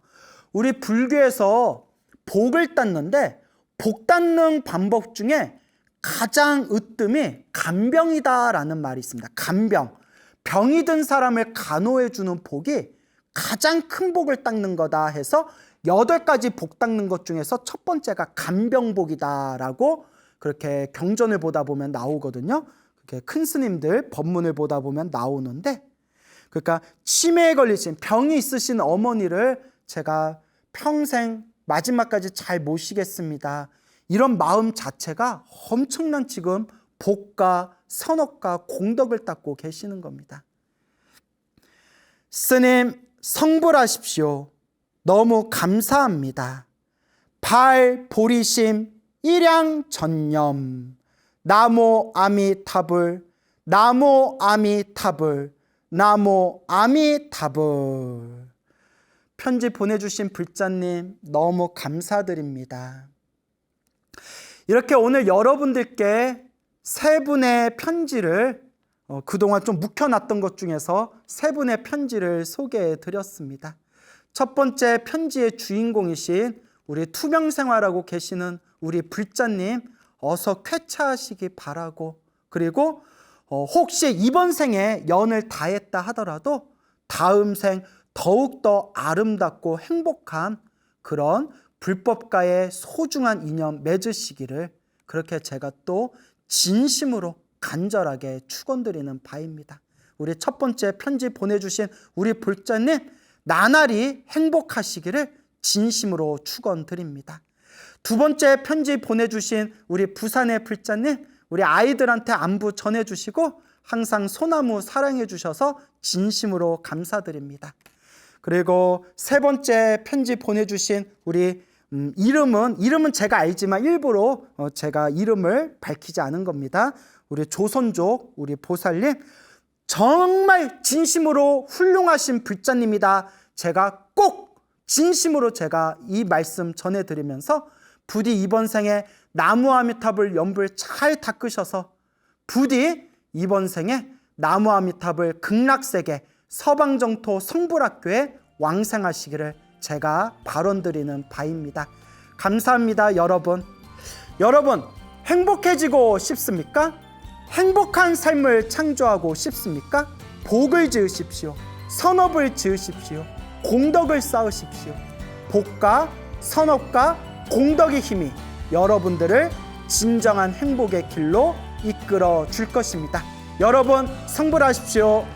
우리 불교에서 복을 땄는데 복 땄는 방법 중에 가장 으뜸이 간병이다라는 말이 있습니다. 간병. 병이 든 사람을 간호해 주는 복이 가장 큰 복을 닦는 거다 해서 8가지 복 닦는 것 중에서 첫 번째가 간병복이다라고 그렇게 경전을 보다 보면 나오거든요. 그렇게 큰 스님들 법문을 보다 보면 나오는데, 그러니까 치매에 걸리신 병이 있으신 어머니를 제가 평생 마지막까지 잘 모시겠습니다. 이런 마음 자체가 엄청난 지금 복과 선업과 공덕을 닦고 계시는 겁니다. 스님 성불하십시오. 너무 감사합니다. 발 보리심 일양전념 나모 아미타불 나모 아미타불 나모 아미타불. 편지 보내주신 불자님 너무 감사드립니다. 이렇게 오늘 여러분들께 세 분의 편지를 그동안 좀 묵혀놨던 것 중에서 세 분의 편지를 소개해 드렸습니다. 첫 번째 편지의 주인공이신 우리 투명생활하고 계시는 우리 불자님 어서 쾌차하시기 바라고, 그리고 혹시 이번 생에 연을 다했다 하더라도 다음 생 더욱더 아름답고 행복한 그런 불법과의 소중한 인연 맺으시기를 그렇게 제가 또 진심으로 간절하게 축원드리는 바입니다. 우리 첫 번째 편지 보내주신 우리 불자님 나날이 행복하시기를 진심으로 축원드립니다. 두 번째 편지 보내주신 우리 부산의 불자님, 우리 아이들한테 안부 전해주시고 항상 소나무 사랑해 주셔서 진심으로 감사드립니다. 그리고 세 번째 편지 보내주신 우리 이름은 제가 알지만 일부러 제가 이름을 밝히지 않은 겁니다. 우리 조선족 우리 보살님 정말 진심으로 훌륭하신 불자님이다. 제가 꼭 진심으로 제가 이 말씀 전해드리면서 부디 이번 생에 나무 아미탑을 연불 잘 닦으셔서 부디 이번 생에 나무 아미탑을 극락세계 서방정토 성불학교에 왕생하시기를 제가 발언드리는 바입니다. 감사합니다, 여러분. 여러분 행복해지고 싶습니까? 행복한 삶을 창조하고 싶습니까? 복을 지으십시오. 선업을 지으십시오. 공덕을 쌓으십시오. 복과 선업과 공덕의 힘이 여러분들을 진정한 행복의 길로 이끌어 줄 것입니다. 여러분 성불하십시오.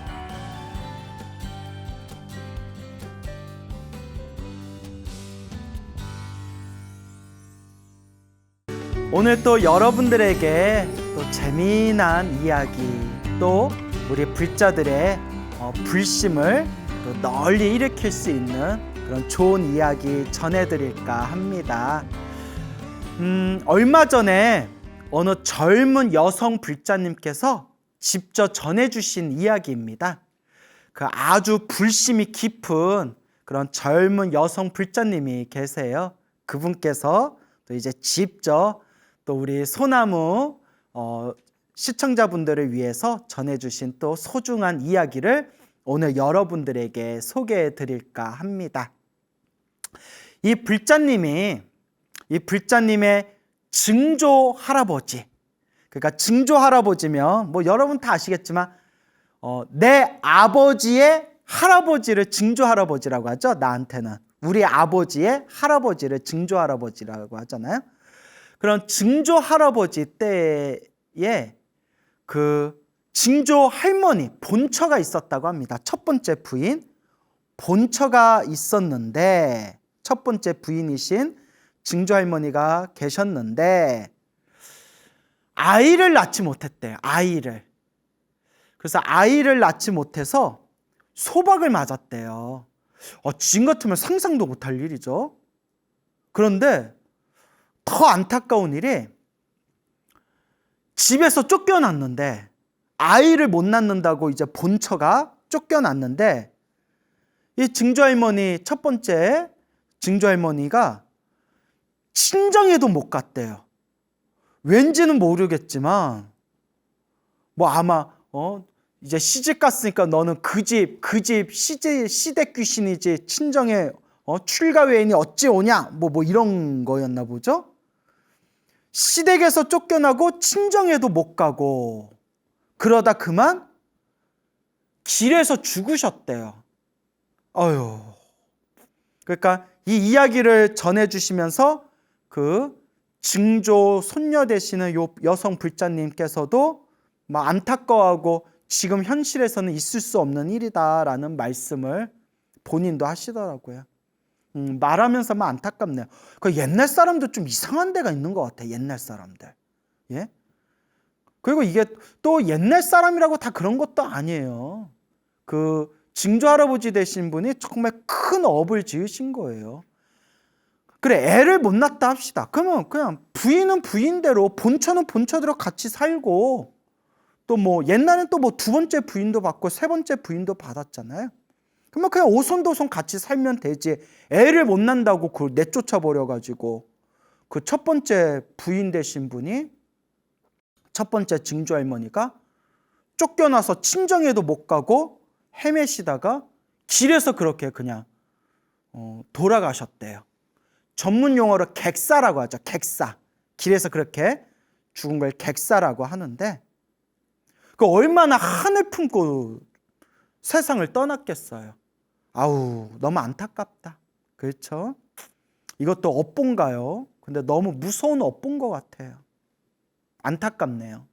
오늘 또 여러분들에게 또 재미난 이야기, 또 우리 불자들의 불심을 또 널리 일으킬 수 있는 그런 좋은 이야기 전해드릴까 합니다. 얼마 전에 어느 젊은 여성 불자님께서 직접 전해주신 이야기입니다. 그 아주 불심이 깊은 그런 젊은 여성 불자님이 계세요. 그분께서 또 이제 직접 또 우리 소나무 시청자분들을 위해서 전해주신 또 소중한 이야기를 오늘 여러분들에게 소개해 드릴까 합니다. 이 불자님의 증조 할아버지, 그러니까 증조 할아버지면 뭐 여러분 다 아시겠지만 내 아버지의 할아버지를 증조 할아버지라고 하죠. 나한테는 우리 아버지의 할아버지를 증조 할아버지라고 하잖아요. 그런 증조 할아버지 때에 그 증조 할머니 본처가 있었다고 합니다. 첫 번째 부인 본처가 있었는데, 첫 번째 부인이신 증조 할머니가 계셨는데 아이를 낳지 못했대요. 아이를. 그래서 아이를 낳지 못해서 소박을 맞았대요. 지금 같으면 상상도 못할 일이죠. 그런데 더 안타까운 일이, 집에서 쫓겨났는데, 아이를 못 낳는다고 이제 본처가 쫓겨났는데, 이 증조할머니, 첫 번째 증조할머니가 친정에도 못 갔대요. 왠지는 모르겠지만 뭐 아마 이제 시집 갔으니까 너는 그 집 시댁 귀신이지 친정에 출가 외인이 어찌 오냐 뭐 이런 거였나 보죠. 시댁에서 쫓겨나고 친정에도 못 가고 그러다 그만 길에서 죽으셨대요. 아유. 그러니까 이 이야기를 전해주시면서 그 증조 손녀 되시는 요 여성 불자님께서도 막 안타까워하고 지금 현실에서는 있을 수 없는 일이다라는 말씀을 본인도 하시더라고요. 말하면서만 안타깝네요. 그 옛날 사람도 좀 이상한 데가 있는 것 같아요. 옛날 사람들. 예? 그리고 이게 또 옛날 사람이라고 다 그런 것도 아니에요. 그 증조 할아버지 되신 분이 정말 큰 업을 지으신 거예요. 그래, 애를 못 낳았다 합시다. 그러면 그냥 부인은 부인대로, 본처는 본처대로 같이 살고, 또 뭐 옛날엔 또 뭐 두 번째 부인도 받고 세 번째 부인도 받았잖아요. 그러면 그냥 오손도손 같이 살면 되지. 애를 못 낳는다고 그걸 내쫓아 버려가지고 그 첫 번째 부인 되신 분이, 첫 번째 증조 할머니가 쫓겨나서 친정에도 못 가고 헤매시다가 길에서 그렇게 그냥 돌아가셨대요. 전문 용어로 객사라고 하죠. 객사. 길에서 그렇게 죽은 걸 객사라고 하는데, 그 얼마나 한을 품고 세상을 떠났겠어요. 아우, 너무 안타깝다. 그렇죠? 이것도 업본가요? 근데 너무 무서운 업본 것 같아요. 안타깝네요.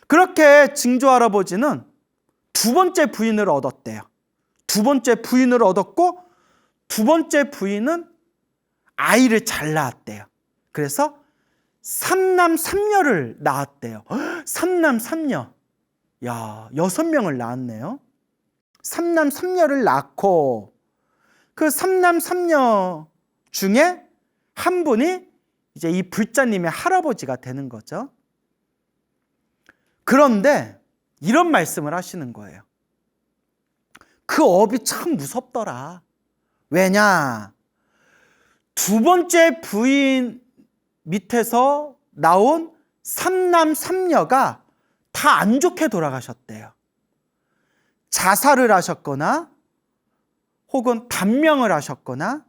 그렇게 증조 할아버지는 두 번째 부인을 얻었대요. 두 번째 부인을 얻었고, 두 번째 부인은 아이를 잘 낳았대요. 그래서 삼남 삼녀를 낳았대요. 삼남 삼녀. 야, 6명을 낳았네요. 삼남 삼녀를 낳고 그 삼남 삼녀 중에 한 분이 이제 이 불자님의 할아버지가 되는 거죠. 그런데 이런 말씀을 하시는 거예요. 그 업이 참 무섭더라. 왜냐? 두 번째 부인 밑에서 나온 삼남 삼녀가 다 안 좋게 돌아가셨대요. 자살을 하셨거나, 혹은 단명을 하셨거나,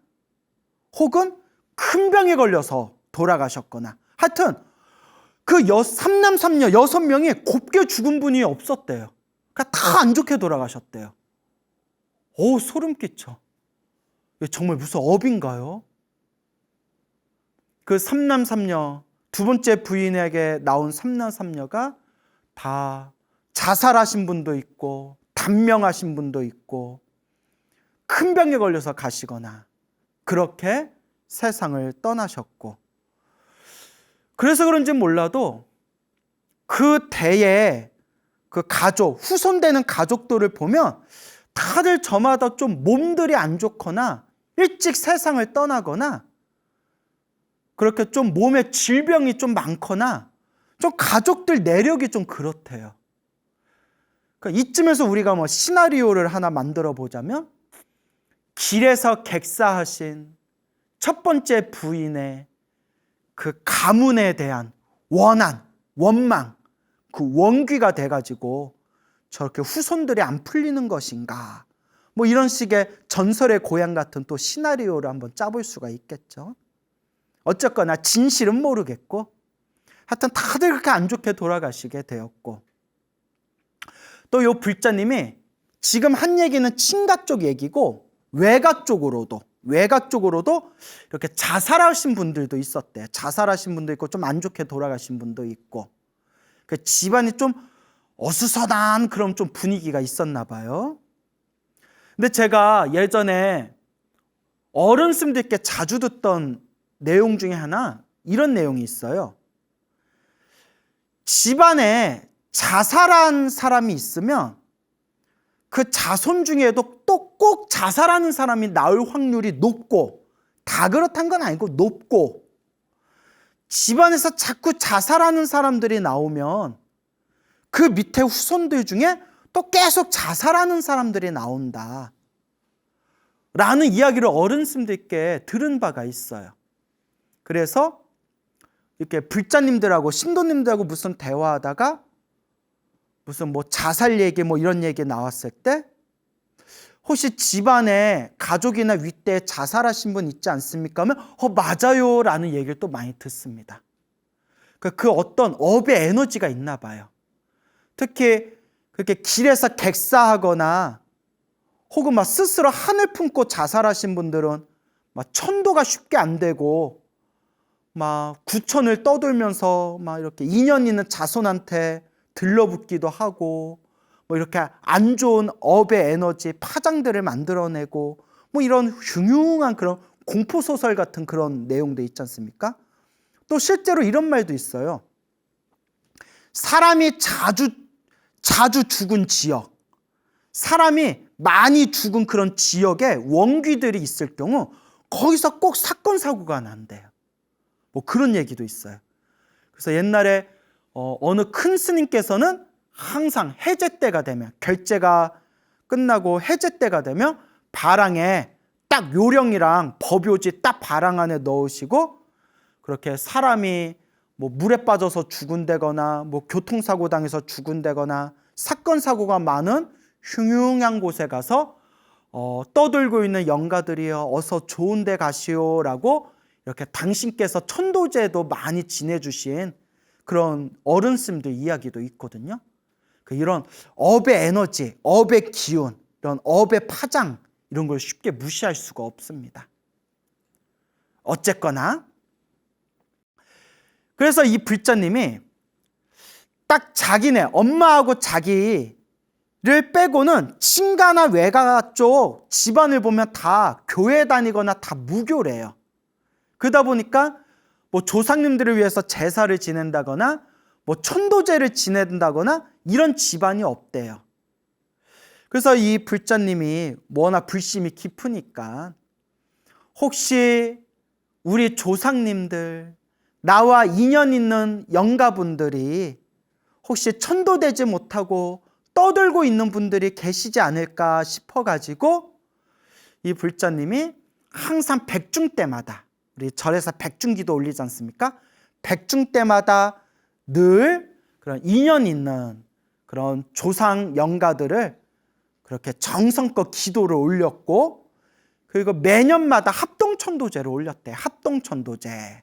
혹은 큰 병에 걸려서 돌아가셨거나, 하여튼 그 삼남 삼녀 6명이 곱게 죽은 분이 없었대요. 그러니까 다 안 좋게 돌아가셨대요. 오, 소름 끼쳐. 정말 무슨 업인가요? 그 삼남 삼녀, 두 번째 부인에게 나온 삼남 삼녀가 다 자살하신 분도 있고 단명하신 분도 있고 큰 병에 걸려서 가시거나 그렇게 세상을 떠나셨고, 그래서 그런지 몰라도 그 대에 그 가족, 후손되는 가족들을 보면 다들 저마다 좀 몸들이 안 좋거나 일찍 세상을 떠나거나 그렇게 좀 몸에 질병이 좀 많거나 좀 가족들 내력이 좀 그렇대요. 그러니까 이쯤에서 우리가 뭐 시나리오를 하나 만들어 보자면, 길에서 객사하신 첫 번째 부인의 그 가문에 대한 원한, 원망, 그 원귀가 돼가지고 저렇게 후손들이 안 풀리는 것인가, 뭐 이런 식의 전설의 고향 같은 또 시나리오를 한번 짜볼 수가 있겠죠. 어쨌거나 진실은 모르겠고 하여튼 다들 그렇게 안 좋게 돌아가시게 되었고, 또 요 불자님이 지금 한 얘기는 친가 쪽 얘기고 외가 쪽으로도 이렇게 자살하신 분들도 있었대. 자살하신 분도 있고 좀 안 좋게 돌아가신 분도 있고, 그 집안이 좀 어수선한 그런 좀 분위기가 있었나 봐요. 근데 제가 예전에 어른스님들께 자주 듣던 내용 중에 하나 이런 내용이 있어요. 집안에 자살한 사람이 있으면 그 자손 중에도 또 꼭 자살하는 사람이 나올 확률이 높고, 다 그렇다는 건 아니고 높고, 집안에서 자꾸 자살하는 사람들이 나오면 그 밑에 후손들 중에 또 계속 자살하는 사람들이 나온다 라는 이야기를 어른스님들께 들은 바가 있어요. 그래서 이렇게 불자님들하고 신도님들하고 무슨 대화하다가 무슨 뭐 자살 얘기 뭐 이런 얘기 나왔을 때, 혹시 집안에 가족이나 윗대에 자살하신 분 있지 않습니까? 하면 맞아요 라는 얘기를 또 많이 듣습니다. 그 어떤 업의 에너지가 있나 봐요. 특히 그렇게 길에서 객사하거나 혹은 막 스스로 한을 품고 자살하신 분들은 막 천도가 쉽게 안 되고 막 구천을 떠돌면서 막 이렇게 인연 있는 자손한테 들러붙기도 하고 뭐 이렇게 안 좋은 업의 에너지 파장들을 만들어내고 뭐 이런 흉흉한 그런 공포소설 같은 그런 내용도 있지 않습니까? 또 실제로 이런 말도 있어요. 사람이 자주 죽은 지역, 사람이 많이 죽은 그런 지역에 원귀들이 있을 경우 거기서 꼭 사건 사고가 난대요. 뭐 그런 얘기도 있어요. 그래서 옛날에 어느 큰 스님께서는 항상 해제 때가 되면, 결제가 끝나고 해제 때가 되면 바랑에 딱 요령이랑 법요지 딱 바랑 안에 넣으시고, 그렇게 사람이 뭐 물에 빠져서 죽은다거나 뭐 교통사고 당해서 죽은다거나 사건 사고가 많은 흉흉한 곳에 가서 떠들고 있는 영가들이여 어서 좋은 데 가시오라고 이렇게 당신께서 천도제도 많이 지내주신 그런 어른스님들 이야기도 있거든요. 이런 업의 에너지, 업의 기운, 이런 업의 파장, 이런 걸 쉽게 무시할 수가 없습니다. 어쨌거나 그래서 이 불자님이 딱 자기네 엄마하고 자기를 빼고는 친가나 외가 쪽 집안을 보면 다 교회 다니거나 다 무교래요. 그러다 보니까 뭐 조상님들을 위해서 제사를 지낸다거나 뭐 천도제를 지낸다거나 이런 집안이 없대요. 그래서 이 불자님이 워낙 불심이 깊으니까 혹시 우리 조상님들, 나와 인연 있는 영가분들이 혹시 천도되지 못하고 떠들고 있는 분들이 계시지 않을까 싶어가지고 이 불자님이 항상 백중 때마다, 우리 절에서 백중기도 올리지 않습니까? 백중 때마다 늘 그런 인연 있는 그런 조상 영가들을 그렇게 정성껏 기도를 올렸고, 그리고 매년마다 합동천도제를 올렸대. 합동천도제.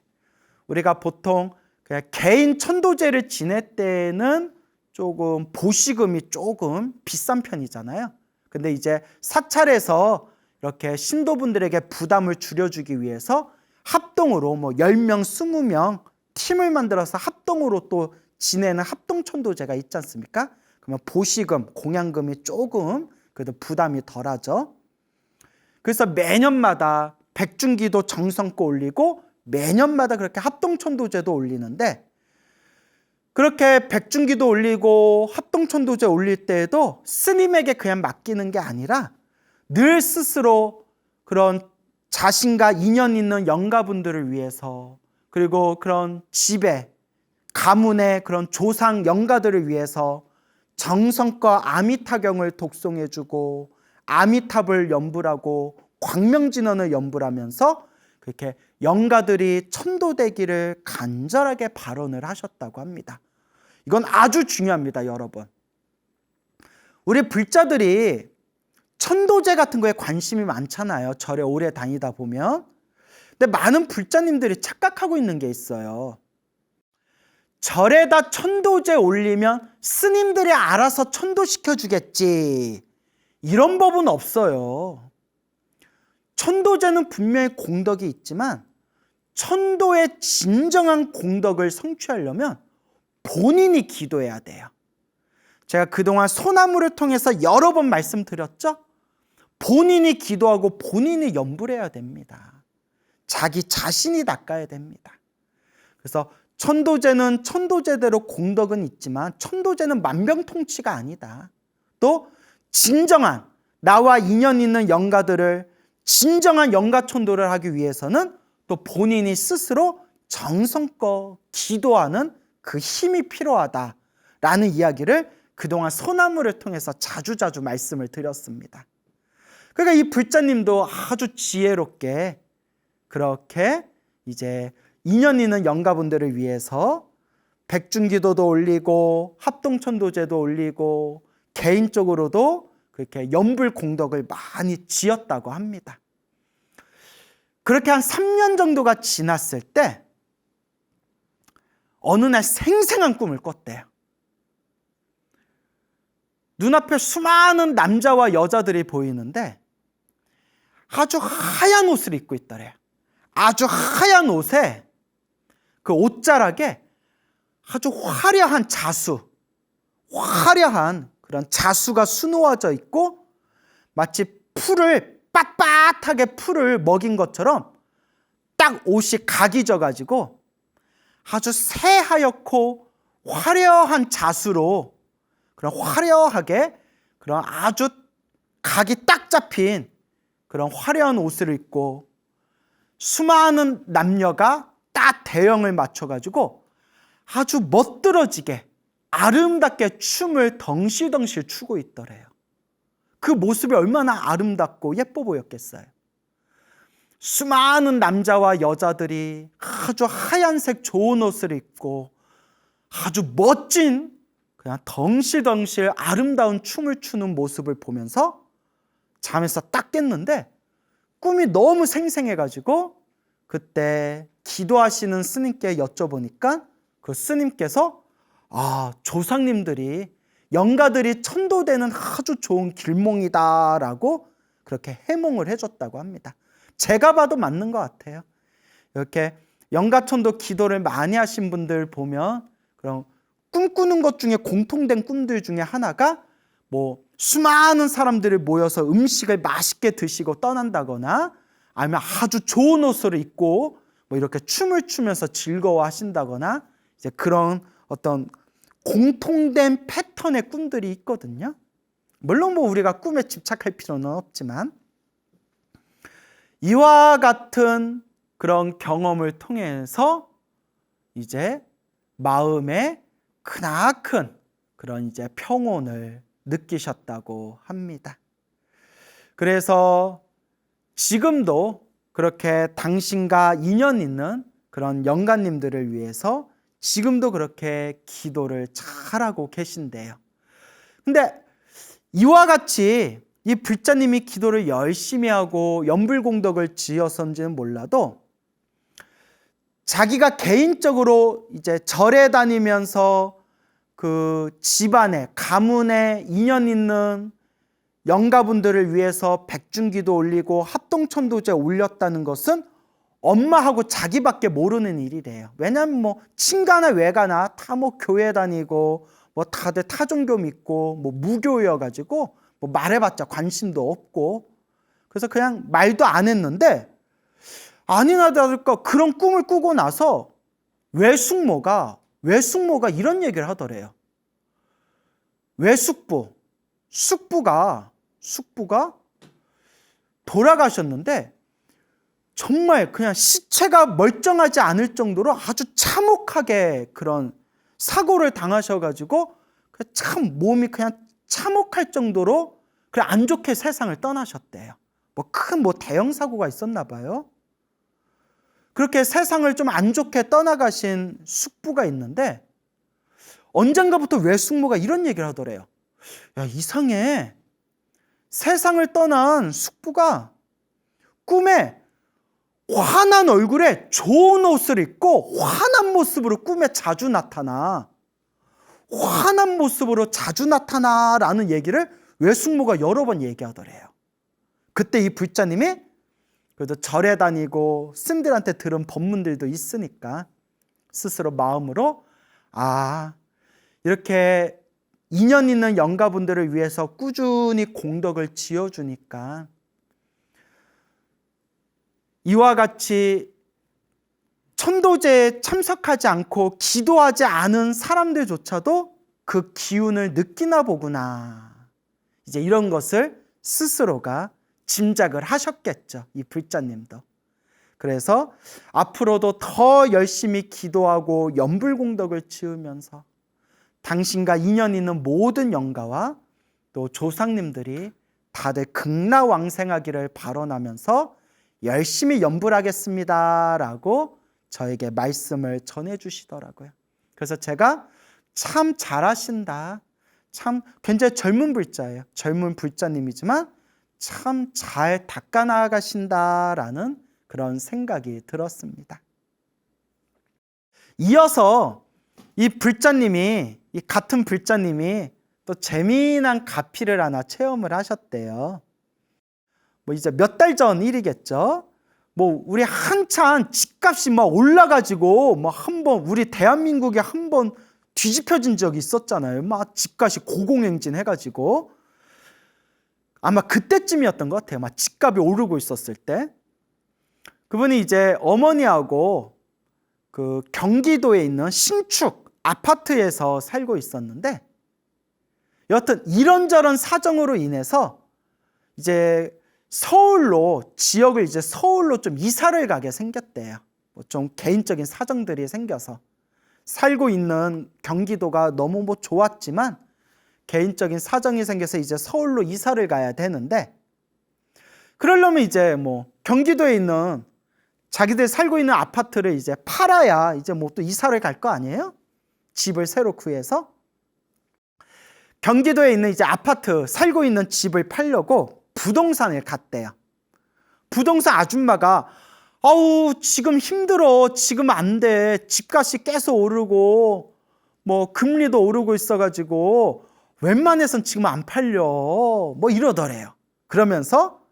우리가 보통 그냥 개인 천도제를 지낼 때는 조금 보시금이 조금 비싼 편이잖아요. 근데 이제 사찰에서 이렇게 신도분들에게 부담을 줄여주기 위해서 합동으로 뭐 10명, 20명 팀을 만들어서 합동으로 또 지내는 합동천도제가 있지 않습니까? 그러면 보시금, 공양금이 조금 그래도 부담이 덜하죠. 그래서 매년마다 백중기도 정성껏 올리고 매년마다 그렇게 합동천도제도 올리는데, 그렇게 백중기도 올리고 합동천도제 올릴 때에도 스님에게 그냥 맡기는 게 아니라 늘 스스로 그런 자신과 인연 있는 영가분들을 위해서, 그리고 그런 집에 가문의 그런 조상 영가들을 위해서 정성껏 아미타경을 독송해주고 아미탑을 연불하고 광명진언을 연불하면서 그렇게 영가들이 천도되기를 간절하게 발언을 하셨다고 합니다. 이건 아주 중요합니다, 여러분. 우리 불자들이 천도제 같은 거에 관심이 많잖아요. 절에 오래 다니다 보면. 근데 많은 불자님들이 착각하고 있는 게 있어요. 절에다 천도제 올리면 스님들이 알아서 천도시켜 주겠지, 이런 법은 없어요. 천도제는 분명히 공덕이 있지만 천도의 진정한 공덕을 성취하려면 본인이 기도해야 돼요. 제가 그동안 소나무를 통해서 여러 번 말씀드렸죠? 본인이 기도하고 본인이 염불해야 됩니다. 자기 자신이 닦아야 됩니다. 그래서 천도제는 천도제대로 공덕은 있지만 천도제는 만병통치가 아니다. 또 진정한 나와 인연 있는 영가들을 진정한 영가천도를 하기 위해서는 또 본인이 스스로 정성껏 기도하는 그 힘이 필요하다라는 이야기를 그동안 소나무를 통해서 자주자주 말씀을 드렸습니다. 그러니까 이 불자님도 아주 지혜롭게 그렇게 이제 인연 있는 영가분들을 위해서 백중기도도 올리고 합동천도제도 올리고 개인적으로도 그렇게 연불 공덕을 많이 지었다고 합니다. 그렇게 한 3년 정도가 지났을 때 어느 날 생생한 꿈을 꿨대요. 눈앞에 수많은 남자와 여자들이 보이는데 아주 하얀 옷을 입고 있더래요. 아주 하얀 옷에 그 옷자락에 아주 화려한 자수, 화려한 그런 자수가 수놓아져 있고 마치 풀을 빳빳하게 풀을 먹인 것처럼 딱 옷이 각이 져가지고 아주 새하얗고 화려한 자수로 그런 화려하게 그런 아주 각이 딱 잡힌 그런 화려한 옷을 입고 수많은 남녀가 딱 대형을 맞춰가지고 아주 멋들어지게 아름답게 춤을 덩실덩실 추고 있더래요. 그 모습이 얼마나 아름답고 예뻐 보였겠어요. 수많은 남자와 여자들이 아주 하얀색 좋은 옷을 입고 아주 멋진 그냥 덩실덩실 아름다운 춤을 추는 모습을 보면서 잠에서 딱 깼는데 꿈이 너무 생생해가지고 그때 기도하시는 스님께 여쭤보니까 그 스님께서 조상님들이 영가들이 천도되는 아주 좋은 길몽이다라고 그렇게 해몽을 해줬다고 합니다. 제가 봐도 맞는 것 같아요. 이렇게 영가천도 기도를 많이 하신 분들 보면 그런 꿈꾸는 것 중에 공통된 꿈들 중에 하나가 뭐 수많은 사람들이 모여서 음식을 맛있게 드시고 떠난다거나 아니면 아주 좋은 옷을 입고 뭐 이렇게 춤을 추면서 즐거워하신다거나 이제 그런 어떤 공통된 패턴의 꿈들이 있거든요. 물론 뭐 우리가 꿈에 집착할 필요는 없지만 이와 같은 그런 경험을 통해서 이제 마음에 크나큰 그런 이제 평온을 느끼셨다고 합니다. 그래서 지금도 그렇게 당신과 인연 있는 그런 영가님들을 위해서 지금도 그렇게 기도를 잘하고 계신데요. 근데 이와 같이 이 불자님이 기도를 열심히 하고 연불공덕을 지었는지는 몰라도 자기가 개인적으로 이제 절에 다니면서 그 집안에 가문에 인연 있는 영가분들을 위해서 백중기도 올리고 합동천도제 올렸다는 것은 엄마하고 자기밖에 모르는 일이래요. 왜냐하면 뭐 친가나 외가나 다 뭐 교회 다니고 뭐 다들 타종교 믿고 뭐 무교여가지고 뭐 말해봤자 관심도 없고, 그래서 그냥 말도 안 했는데, 아니나 다를까 그런 꿈을 꾸고 나서 외숙모가 이런 얘기를 하더래요. 숙부가 돌아가셨는데 정말 그냥 시체가 멀쩡하지 않을 정도로 아주 참혹하게 그런 사고를 당하셔가지고 참 몸이 그냥 참혹할 정도로 그래 안 좋게 세상을 떠나셨대요. 뭐 큰 대형 사고가 있었나 봐요. 그렇게 세상을 좀 안 좋게 떠나가신 숙부가 있는데, 언젠가부터 외숙모가 이런 얘기를 하더래요. 야, 이상해. 세상을 떠난 숙부가 꿈에 환한 얼굴에 좋은 옷을 입고 환한 모습으로 꿈에 자주 나타나. 환한 모습으로 자주 나타나라는 얘기를 외숙모가 여러 번 얘기하더래요. 그때 이 불자님이 그래도 절에 다니고 스님들한테 들은 법문들도 있으니까 스스로 마음으로 이렇게 인연 있는 영가분들을 위해서 꾸준히 공덕을 지어주니까 이와 같이 천도제에 참석하지 않고 기도하지 않은 사람들조차도 그 기운을 느끼나 보구나. 이제 이런 것을 스스로가 짐작을 하셨겠죠. 이 불자님도. 그래서 앞으로도 더 열심히 기도하고 연불공덕을 지으면서 당신과 인연 있는 모든 영가와 또 조상님들이 다들 극락왕생하기를 발언하면서 열심히 연불하겠습니다 라고 저에게 말씀을 전해주시더라고요. 그래서 제가 참 잘하신다, 참 굉장히 젊은 불자예요. 젊은 불자님이지만 참 잘 닦아나가신다라는 그런 생각이 들었습니다. 이어서 이 같은 불자님이 또 재미난 가피를 하나 체험을 하셨대요. 이제 몇 달 전 일이겠죠. 우리 한참 집값이 올라가지고 한번 우리 대한민국이 한번 뒤집혀진 적이 있었잖아요. 집값이 고공행진 해가지고 아마 그때쯤이었던 것 같아요. 집값이 오르고 있었을 때 그분이 이제 어머니하고 그 경기도에 있는 신축 아파트에서 살고 있었는데, 여하튼 이런저런 사정으로 인해서 이제 지역을 이제 서울로 좀 이사를 가게 생겼대요. 좀 개인적인 사정들이 생겨서 살고 있는 경기도가 너무 좋았지만 개인적인 사정이 생겨서 이제 서울로 이사를 가야 되는데, 그러려면 이제 경기도에 있는 자기들 살고 있는 아파트를 이제 팔아야 이제 또 이사를 갈 거 아니에요? 집을 새로 구해서 경기도에 있는 이제 아파트 살고 있는 집을 팔려고 부동산을 갔대요. 부동산 아줌마가 지금 힘들어, 지금 안 돼, 집값이 계속 오르고 금리도 오르고 있어가지고 웬만해선 지금 안 팔려 이러더래요. 그러면서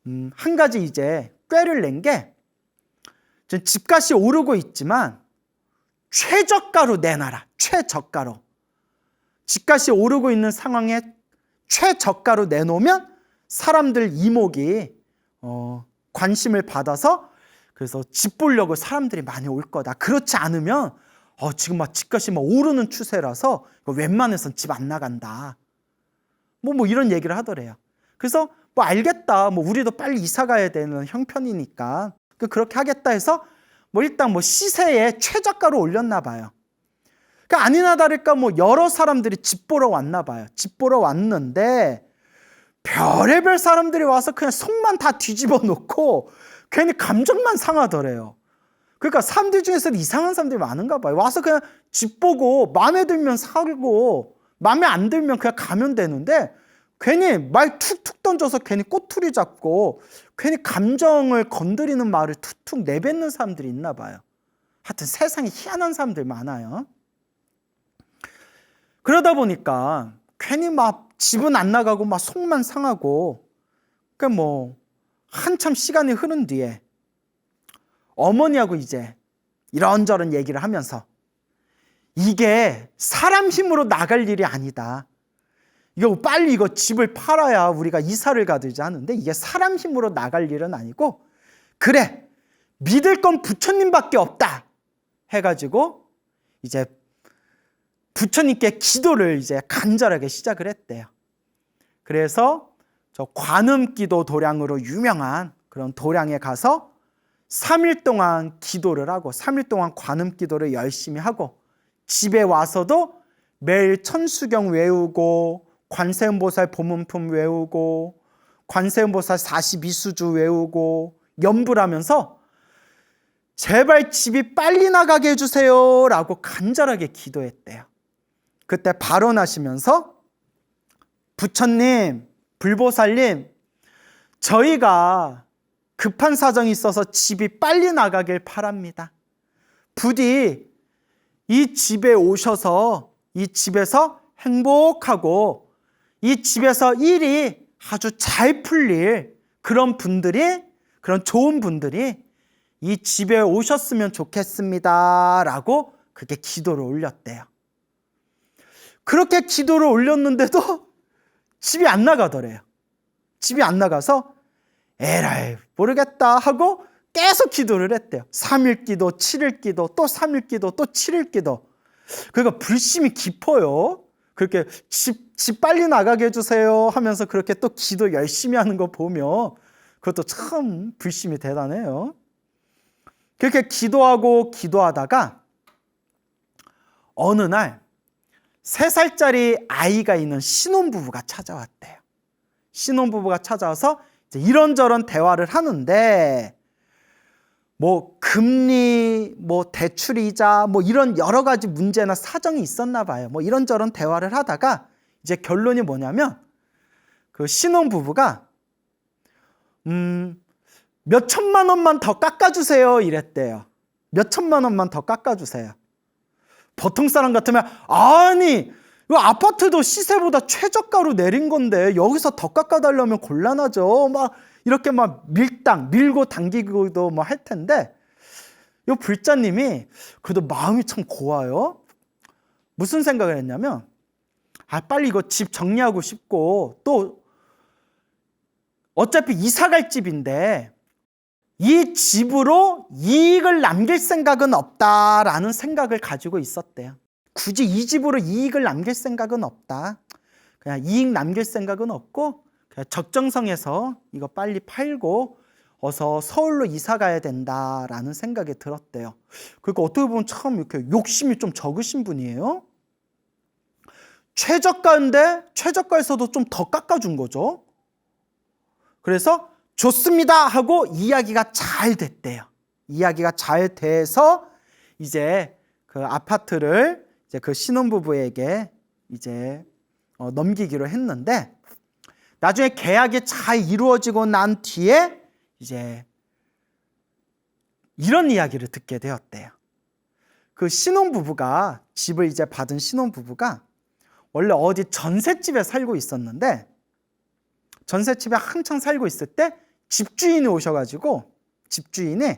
한 가지 이제 꾀를 낸 게, 집값이 오르고 있지만 최저가로 내놔라. 최저가로. 집값이 오르고 있는 상황에 최저가로 내놓으면 사람들 이목이 관심을 받아서 그래서 집 보려고 사람들이 많이 올 거다. 그렇지 않으면 지금 집값이 오르는 추세라서 웬만해선 집 안 나간다. 이런 얘기를 하더래요. 그래서 알겠다. 우리도 빨리 이사 가야 되는 형편이니까 그렇게 하겠다 해서 일단 시세에 최저가로 올렸나 봐요. 아니나 다를까 여러 사람들이 집 보러 왔나 봐요. 집 보러 왔는데 별의별 사람들이 와서 그냥 속만 다 뒤집어 놓고 괜히 감정만 상하더래요. 그러니까 사람들 중에서는 이상한 사람들이 많은가 봐요. 와서 그냥 집 보고 마음에 들면 사고 마음에 안 들면 그냥 가면 되는데, 괜히 말 툭툭 던져서 괜히 꼬투리 잡고 괜히 감정을 건드리는 말을 툭툭 내뱉는 사람들이 있나 봐요. 하여튼 세상에 희한한 사람들 많아요. 그러다 보니까 괜히 집은 안 나가고 속만 상하고, 한참 시간이 흐른 뒤에 어머니하고 이제 이런저런 얘기를 하면서 이게 사람 힘으로 나갈 일이 아니다. 이거 빨리 이거 집을 팔아야 우리가 이사를 가든지 하는데 이게 사람 힘으로 나갈 일은 아니고, 그래, 믿을 건 부처님밖에 없다 해가지고 이제 부처님께 기도를 이제 간절하게 시작을 했대요. 그래서 저 관음기도 도량으로 유명한 그런 도량에 가서 3일 동안 기도를 하고 3일 동안 관음기도를 열심히 하고, 집에 와서도 매일 천수경 외우고 관세음보살 보문품 외우고 관세음보살 42수주 외우고 염불 하면서 제발 집이 빨리 나가게 해주세요 라고 간절하게 기도했대요. 그때 발언하시면서 부처님, 불보살님, 저희가 급한 사정이 있어서 집이 빨리 나가길 바랍니다. 부디 이 집에 오셔서 이 집에서 행복하고 이 집에서 일이 아주 잘 풀릴 그런 분들이, 그런 좋은 분들이 이 집에 오셨으면 좋겠습니다 라고 그렇게 기도를 올렸대요. 그렇게 기도를 올렸는데도 집이 안 나가더래요. 집이 안 나가서 에라이 모르겠다 하고 계속 기도를 했대요. 3일 기도, 7일 기도, 또 3일 기도, 또 7일 기도. 그러니까 불심이 깊어요. 그렇게 집 빨리 나가게 해주세요 하면서 그렇게 또 기도 열심히 하는 거 보면 그것도 참 불심이 대단해요. 그렇게 기도하고 기도하다가 어느 날 3살짜리 아이가 있는 신혼부부가 찾아왔대요. 신혼부부가 찾아와서 이제 이런저런 대화를 하는데 뭐 금리, 뭐 대출이자 뭐 이런 여러 가지 문제나 사정이 있었나 봐요. 뭐 이런저런 대화를 하다가 이제 결론이 뭐냐면 그 신혼부부가 몇 천만 원만 더 깎아주세요 이랬대요. 몇 천만 원만 더 깎아주세요. 보통 사람 같으면 아니 이 아파트도 시세보다 최저가로 내린 건데 여기서 더 깎아달라면 곤란하죠. 막 이렇게 막 밀고 당기고도 뭐 할 텐데, 이 불자님이 그래도 마음이 참 고와요. 무슨 생각을 했냐면 빨리 이거 집 정리하고 싶고 또 어차피 이사 갈 집인데 이 집으로 이익을 남길 생각은 없다라는 생각을 가지고 있었대요. 굳이 이 집으로 이익을 남길 생각은 없다. 그냥 이익 남길 생각은 없고 그냥 적정성에서 이거 빨리 팔고 어서 서울로 이사 가야 된다라는 생각이 들었대요. 그러니까 어떻게 보면 참 이렇게 욕심이 좀 적으신 분이에요. 최저가인데 최저가에서도 좀 더 깎아준 거죠. 그래서 좋습니다 하고 이야기가 잘 됐대요. 이야기가 잘 돼서 이제 그 아파트를 이제 그 신혼부부에게 이제 넘기기로 했는데, 나중에 계약이 잘 이루어지고 난 뒤에 이제 이런 이야기를 듣게 되었대요. 그 신혼부부가, 집을 이제 받은 신혼부부가 원래 어디 전셋집에 살고 있었는데, 전셋집에 한창 살고 있을 때 집주인이 오셔가지고 집주인이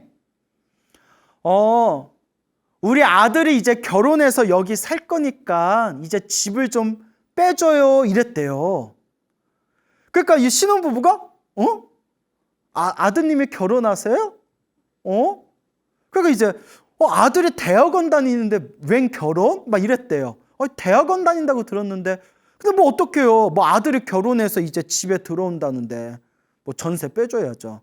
우리 아들이 이제 결혼해서 여기 살 거니까 이제 집을 좀 빼줘요 이랬대요. 그러니까 이 신혼부부가 아드님이 결혼하세요? 그러니까 이제 아들이 대학원 다니는데 웬 결혼? 막 이랬대요. 대학원 다닌다고 들었는데 근데 뭐 어떡해요. 뭐 아들이 결혼해서 이제 집에 들어온다는데 뭐 전세 빼줘야죠.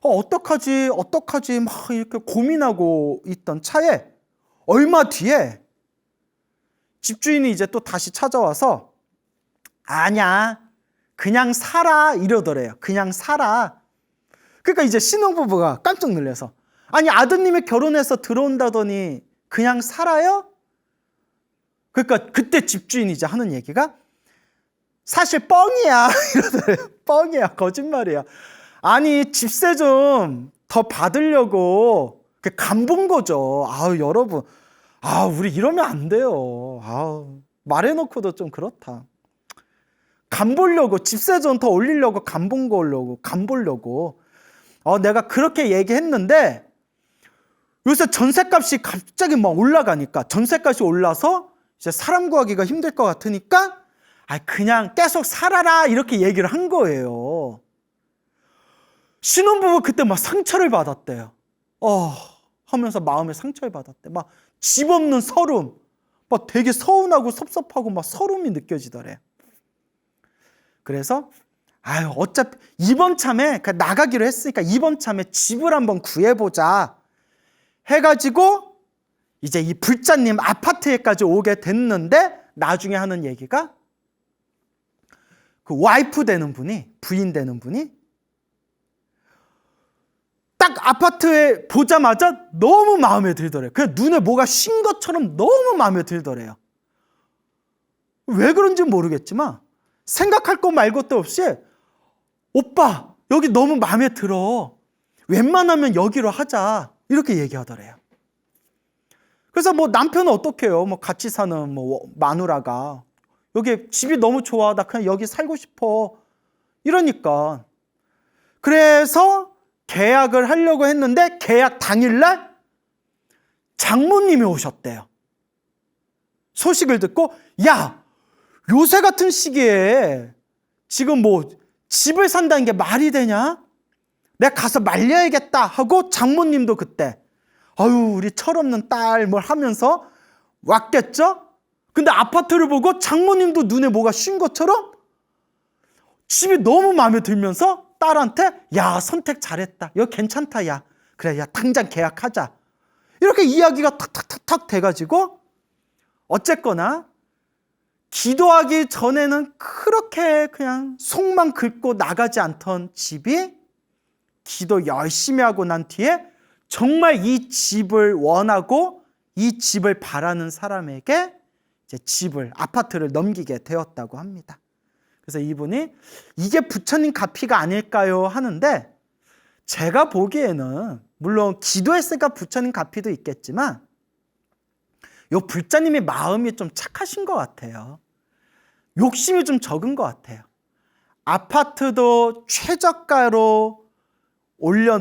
어떡하지 막 이렇게 고민하고 있던 차에 얼마 뒤에 집주인이 이제 또 다시 찾아와서 아니야 그냥 살아 이러더래요. 그냥 살아. 그러니까 이제 신혼부부가 깜짝 놀라서 아니 아드님이 결혼해서 들어온다더니 그냥 살아요? 그러니까 그때 집주인이 이제 하는 얘기가 사실 뻥이야 이러더래요. 뻥이야, 거짓말이야. 아니 집세 좀 더 받으려고 간 본 거죠. 여러분, 우리 이러면 안 돼요. 말해놓고도 좀 그렇다. 간 보려고, 집세 좀 더 올리려고 간 보려고 내가 그렇게 얘기했는데 요새 전셋값이 갑자기 막 올라가니까, 전셋값이 올라서 이제 사람 구하기가 힘들 것 같으니까 그냥 계속 살아라 이렇게 얘기를 한 거예요. 신혼부부 그때 막 상처를 받았대요. 하면서 마음에 상처를 받았대. 막 집 없는 서름, 막 되게 서운하고 섭섭하고 막 서름이 느껴지더래. 그래서 어차피 이번 참에 나가기로 했으니까 이번 참에 집을 한번 구해보자 해가지고 이제 이 불자님 아파트에까지 오게 됐는데, 나중에 하는 얘기가 그 와이프 되는 분이, 부인 되는 분이 딱 아파트에 보자마자 너무 마음에 들더래요. 그냥 눈에 뭐가 쉰 것처럼 너무 마음에 들더래요. 왜 그런지 모르겠지만 생각할 거 말 것도 없이 오빠 여기 너무 마음에 들어, 웬만하면 여기로 하자 이렇게 얘기하더래요. 그래서 뭐 남편은 어떡해요? 뭐 같이 사는 뭐 마누라가 여기 집이 너무 좋아, 나 그냥 여기 살고 싶어 이러니까, 그래서 계약을 하려고 했는데 계약 당일날 장모님이 오셨대요. 소식을 듣고, 야, 요새 같은 시기에 지금 뭐 집을 산다는 게 말이 되냐? 내가 가서 말려야겠다 하고 장모님도 그때 우리 철없는 딸 뭘 하면서 왔겠죠? 근데 아파트를 보고 장모님도 눈에 뭐가 쉰 것처럼 집이 너무 마음에 들면서 딸한테, 야, 선택 잘했다, 여기 괜찮다, 야, 그래, 야, 당장 계약하자 이렇게 이야기가 탁탁탁탁 돼가지고, 어쨌거나 기도하기 전에는 그렇게 그냥 속만 긁고 나가지 않던 집이 기도 열심히 하고 난 뒤에 정말 이 집을 원하고 이 집을 바라는 사람에게 이제 집을, 아파트를 넘기게 되었다고 합니다. 그래서 이분이 이게 부처님 가피가 아닐까요 하는데, 제가 보기에는 물론 기도했으니까 부처님 가피도 있겠지만 요 불자님의 마음이 좀 착하신 것 같아요. 욕심이 좀 적은 것 같아요. 아파트도 최저가로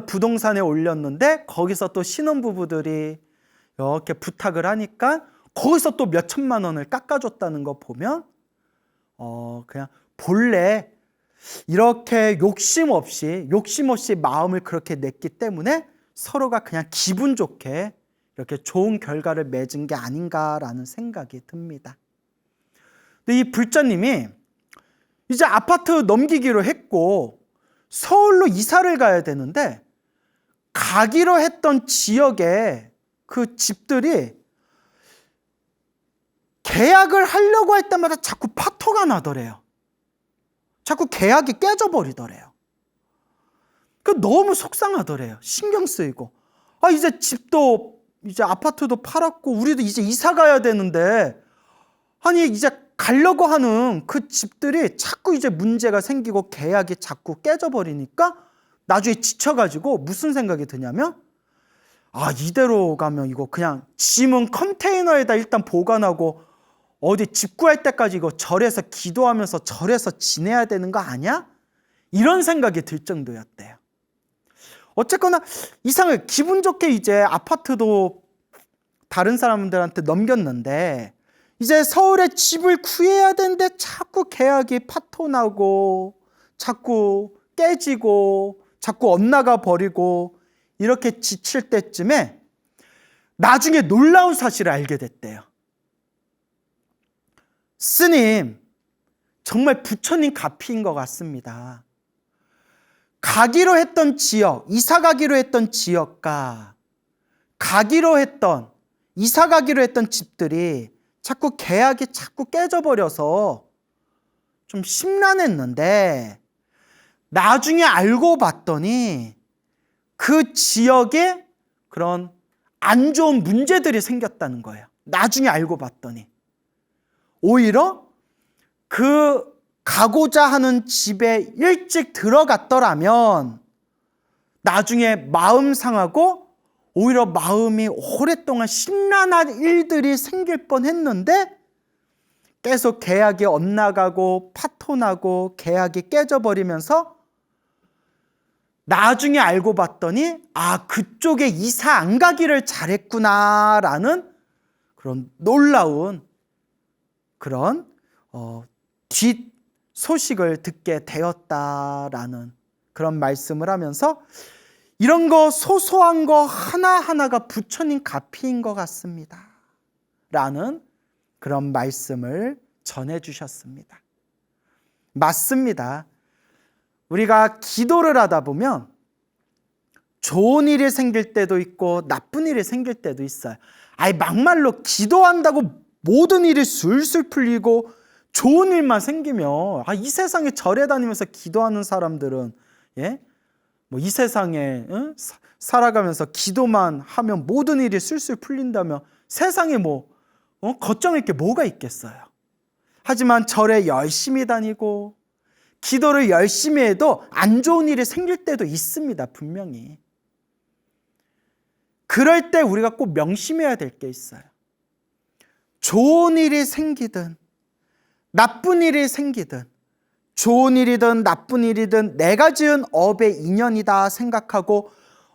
부동산에 올렸는데 거기서 또 신혼부부들이 이렇게 부탁을 하니까 거기서 또 몇 천만 원을 깎아줬다는 거 보면 그냥 본래 이렇게 욕심 없이 마음을 그렇게 냈기 때문에 서로가 그냥 기분 좋게 이렇게 좋은 결과를 맺은 게 아닌가라는 생각이 듭니다. 근데 이 불자님이 이제 아파트 넘기기로 했고 서울로 이사를 가야 되는데, 가기로 했던 지역에 그 집들이 계약을 하려고 할 때마다 자꾸 파토가 나더래요. 자꾸 계약이 깨져버리더래요. 너무 속상하더래요. 신경 쓰이고. 이제 집도, 이제 아파트도 팔았고 우리도 이제 이사 가야 되는데, 이제 가려고 하는 그 집들이 자꾸 이제 문제가 생기고 계약이 자꾸 깨져버리니까 나중에 지쳐가지고 무슨 생각이 드냐면, 이대로 가면 이거 그냥 짐은 컨테이너에다 일단 보관하고 어디 집 구할 때까지 이거 절에서 기도하면서 절에서 지내야 되는 거 아니야? 이런 생각이 들 정도였대요. 어쨌거나 이상하게 기분 좋게 이제 아파트도 다른 사람들한테 넘겼는데, 이제 서울에 집을 구해야 되는데 자꾸 계약이 파토나고 자꾸 깨지고 자꾸 엇나가 버리고 이렇게 지칠 때쯤에 나중에 놀라운 사실을 알게 됐대요. 스님, 정말 부처님 가피인 것 같습니다. 가기로 했던 지역, 이사 가기로 했던 지역과 이사 가기로 했던 집들이 자꾸 계약이 자꾸 깨져버려서 좀 심란했는데, 나중에 알고 봤더니 그 지역에 그런 안 좋은 문제들이 생겼다는 거예요. 나중에 알고 봤더니 오히려 그 가고자 하는 집에 일찍 들어갔더라면 나중에 마음 상하고 오히려 마음이 오랫동안 심란한 일들이 생길 뻔했는데, 계속 계약이 엇나가고 파토나고 계약이 깨져버리면서 나중에 알고 봤더니 그쪽에 이사 안 가기를 잘했구나라는 그런 놀라운 그런 뒷 소식을 듣게 되었다라는 그런 말씀을 하면서 이런 거 소소한 거 하나하나가 부처님 가피인 것 같습니다 라는 그런 말씀을 전해주셨습니다. 맞습니다. 우리가 기도를 하다 보면 좋은 일이 생길 때도 있고 나쁜 일이 생길 때도 있어요. 막말로 기도한다고 모든 일이 술술 풀리고 좋은 일만 생기면 이 세상에 절에 다니면서 기도하는 사람들은 뭐 이 세상에 살아가면서 기도만 하면 모든 일이 술술 풀린다면 세상에 걱정할 게 뭐가 있겠어요. 하지만 절에 열심히 다니고 기도를 열심히 해도 안 좋은 일이 생길 때도 있습니다. 분명히. 그럴 때 우리가 꼭 명심해야 될 게 있어요. 좋은 일이 생기든 나쁜 일이 생기든 좋은 일이든 나쁜 일이든 내가 지은 업의 인연이다 생각하고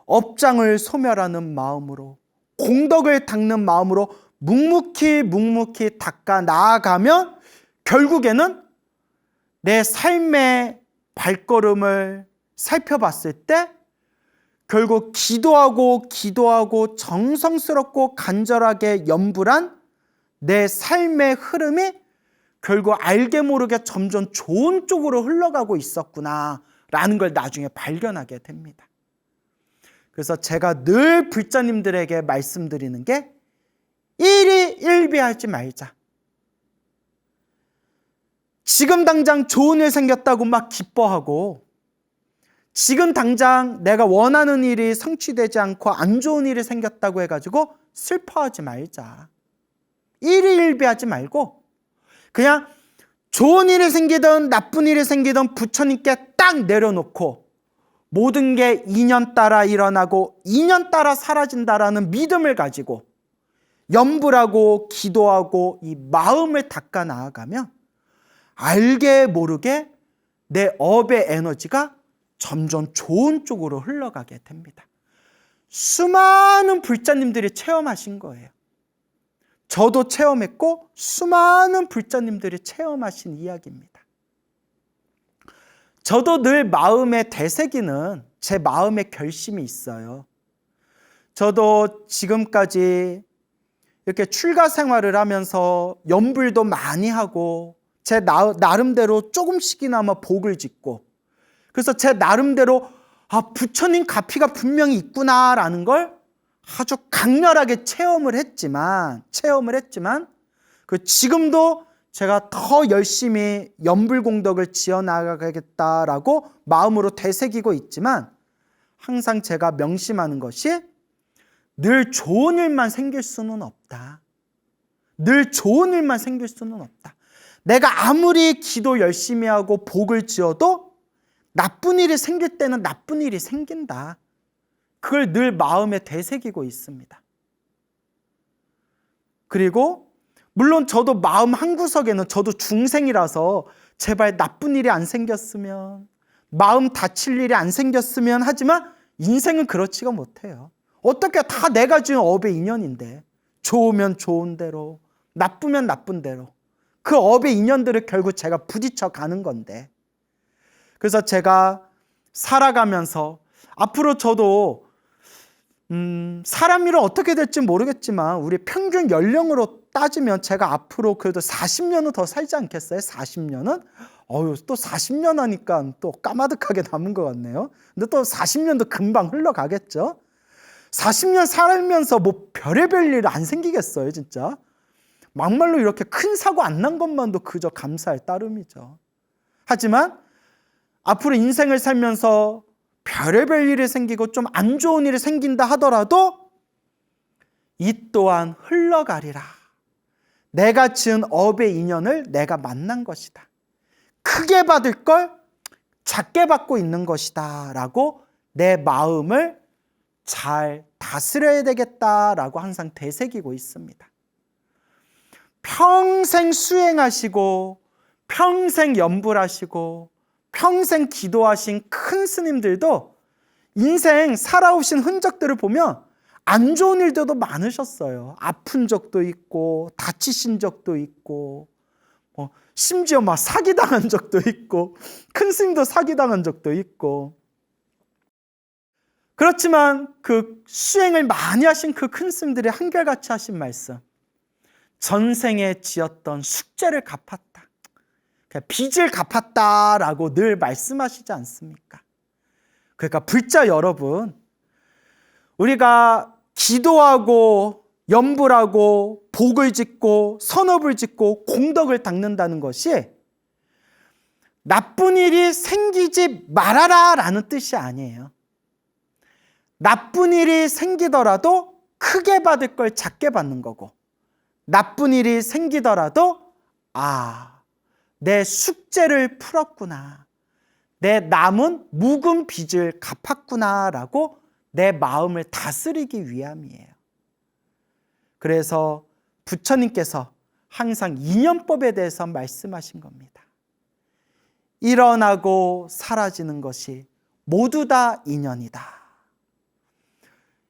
업장을 소멸하는 마음으로 공덕을 닦는 마음으로 묵묵히 닦아 나아가면 결국에는 내 삶의 발걸음을 살펴봤을 때 결국 기도하고 정성스럽고 간절하게 염불한 내 삶의 흐름이 결국 알게 모르게 점점 좋은 쪽으로 흘러가고 있었구나라는 걸 나중에 발견하게 됩니다. 그래서 제가 늘 불자님들에게 말씀드리는 게 일희일비하지 말자. 지금 당장 좋은 일 생겼다고 막 기뻐하고 지금 당장 내가 원하는 일이 성취되지 않고 안 좋은 일이 생겼다고 해가지고 슬퍼하지 말자. 일희일비하지 말고 그냥 좋은 일이 생기든 나쁜 일이 생기든 부처님께 딱 내려놓고 모든 게 인연 따라 일어나고 인연 따라 사라진다라는 믿음을 가지고 염불하고 기도하고 이 마음을 닦아 나아가면 알게 모르게 내 업의 에너지가 점점 좋은 쪽으로 흘러가게 됩니다. 수많은 불자님들이 체험하신 거예요. 저도 체험했고 수많은 불자님들이 체험하신 이야기입니다. 저도 늘 마음에 되새기는 제 마음의 결심이 있어요. 저도 지금까지 이렇게 출가 생활을 하면서 염불도 많이 하고 제 나름대로 조금씩이나마 복을 짓고 그래서 제 나름대로 부처님 가피가 분명히 있구나라는 걸 아주 강렬하게 체험을 했지만 지금도 제가 더 열심히 염불공덕을 지어나가겠다라고 마음으로 되새기고 있지만 항상 제가 명심하는 것이 늘 좋은 일만 생길 수는 없다. 늘 좋은 일만 생길 수는 없다. 내가 아무리 기도 열심히 하고 복을 지어도 나쁜 일이 생길 때는 나쁜 일이 생긴다. 그걸 늘 마음에 되새기고 있습니다. 그리고 물론 저도 마음 한구석에는 저도 중생이라서 제발 나쁜 일이 안 생겼으면 마음 다칠 일이 안 생겼으면 하지만 인생은 그렇지가 못해요. 어떻게 다 내가 지은 업의 인연인데 좋으면 좋은 대로 나쁘면 나쁜 대로 그 업의 인연들을 결국 제가 부딪혀 가는 건데 그래서 제가 살아가면서 앞으로 저도 사람 일은 어떻게 될지 모르겠지만 우리 평균 연령으로 따지면 제가 앞으로 그래도 40년은 더 살지 않겠어요? 40년은? 또 40년 하니까 또 까마득하게 남은 것 같네요. 근데 또 40년도 금방 흘러가겠죠? 40년 살면서 뭐 별의별 일 안 생기겠어요, 진짜? 막말로 이렇게 큰 사고 안 난 것만도 그저 감사할 따름이죠. 하지만 앞으로 인생을 살면서 별의별 일이 생기고 좀 안 좋은 일이 생긴다 하더라도 이 또한 흘러가리라. 내가 지은 업의 인연을 내가 만난 것이다. 크게 받을 걸 작게 받고 있는 것이다 라고 내 마음을 잘 다스려야 되겠다라고 항상 되새기고 있습니다. 평생 수행하시고 평생 염불하시고 평생 기도하신 큰 스님들도 인생 살아오신 흔적들을 보면 안 좋은 일들도 많으셨어요. 아픈 적도 있고 다치신 적도 있고 심지어 막 사기당한 적도 있고 큰 스님도 사기당한 적도 있고. 그렇지만 그 수행을 많이 하신 그 큰 스님들이 한결같이 하신 말씀, 전생에 지었던 숙제를 갚았다, 빚을 갚았다라고 늘 말씀하시지 않습니까? 그러니까 불자 여러분, 우리가 기도하고 염불하고 복을 짓고 선업을 짓고 공덕을 닦는다는 것이 나쁜 일이 생기지 말아라 라는 뜻이 아니에요. 나쁜 일이 생기더라도 크게 받을 걸 작게 받는 거고, 나쁜 일이 생기더라도 내 숙제를 풀었구나, 내 남은 묵은 빚을 갚았구나 라고 내 마음을 다스리기 위함이에요. 그래서 부처님께서 항상 인연법에 대해서 말씀하신 겁니다. 일어나고 사라지는 것이 모두 다 인연이다.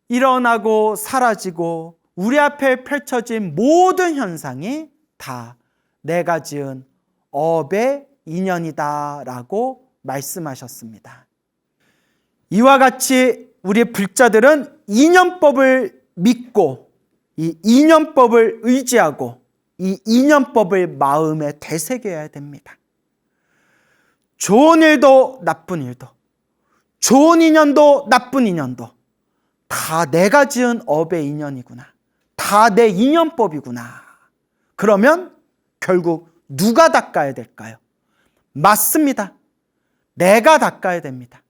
일어나고 사라지고 우리 앞에 펼쳐진 모든 현상이 다 내가 지은 업의 인연이다 라고 말씀하셨습니다. 이와 같이 우리 불자들은 인연법을 믿고 이 인연법을 의지하고 이 인연법을 마음에 되새겨야 됩니다. 좋은 일도 나쁜 일도, 좋은 인연도 나쁜 인연도 다 내가 지은 업의 인연이구나, 다 내 인연법이구나. 그러면 결국 누가 닦아야 될까요? 맞습니다. 내가 닦아야 됩니다.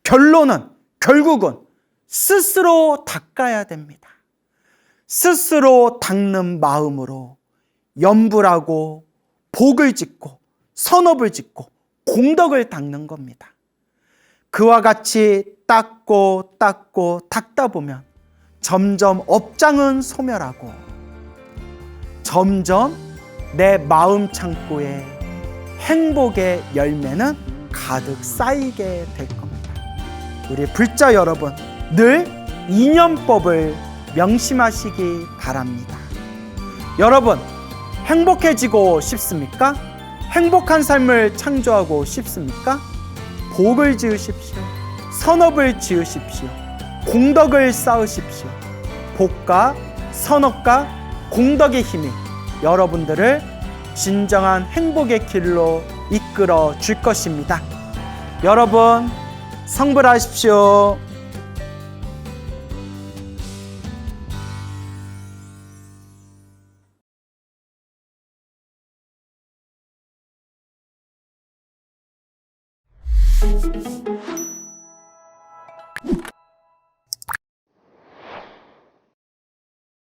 결국은 스스로 닦아야 됩니다. 스스로 닦는 마음으로 염불하고 복을 짓고 선업을 짓고 공덕을 닦는 겁니다. 그와 같이 닦고 닦다 보면 점점 업장은 소멸하고 점점 내 마음 창고에 행복의 열매는 가득 쌓이게 될 겁니다. 우리 불자 여러분, 늘 인연법을 명심하시기 바랍니다. 여러분, 행복해지고 싶습니까? 행복한 삶을 창조하고 싶습니까? 복을 지으십시오. 선업을 지으십시오. 공덕을 쌓으십시오. 복과 선업과 공덕의 힘이 여러분들을 진정한 행복의 길로 이끌어 줄 것입니다. 여러분, 성불하십시오.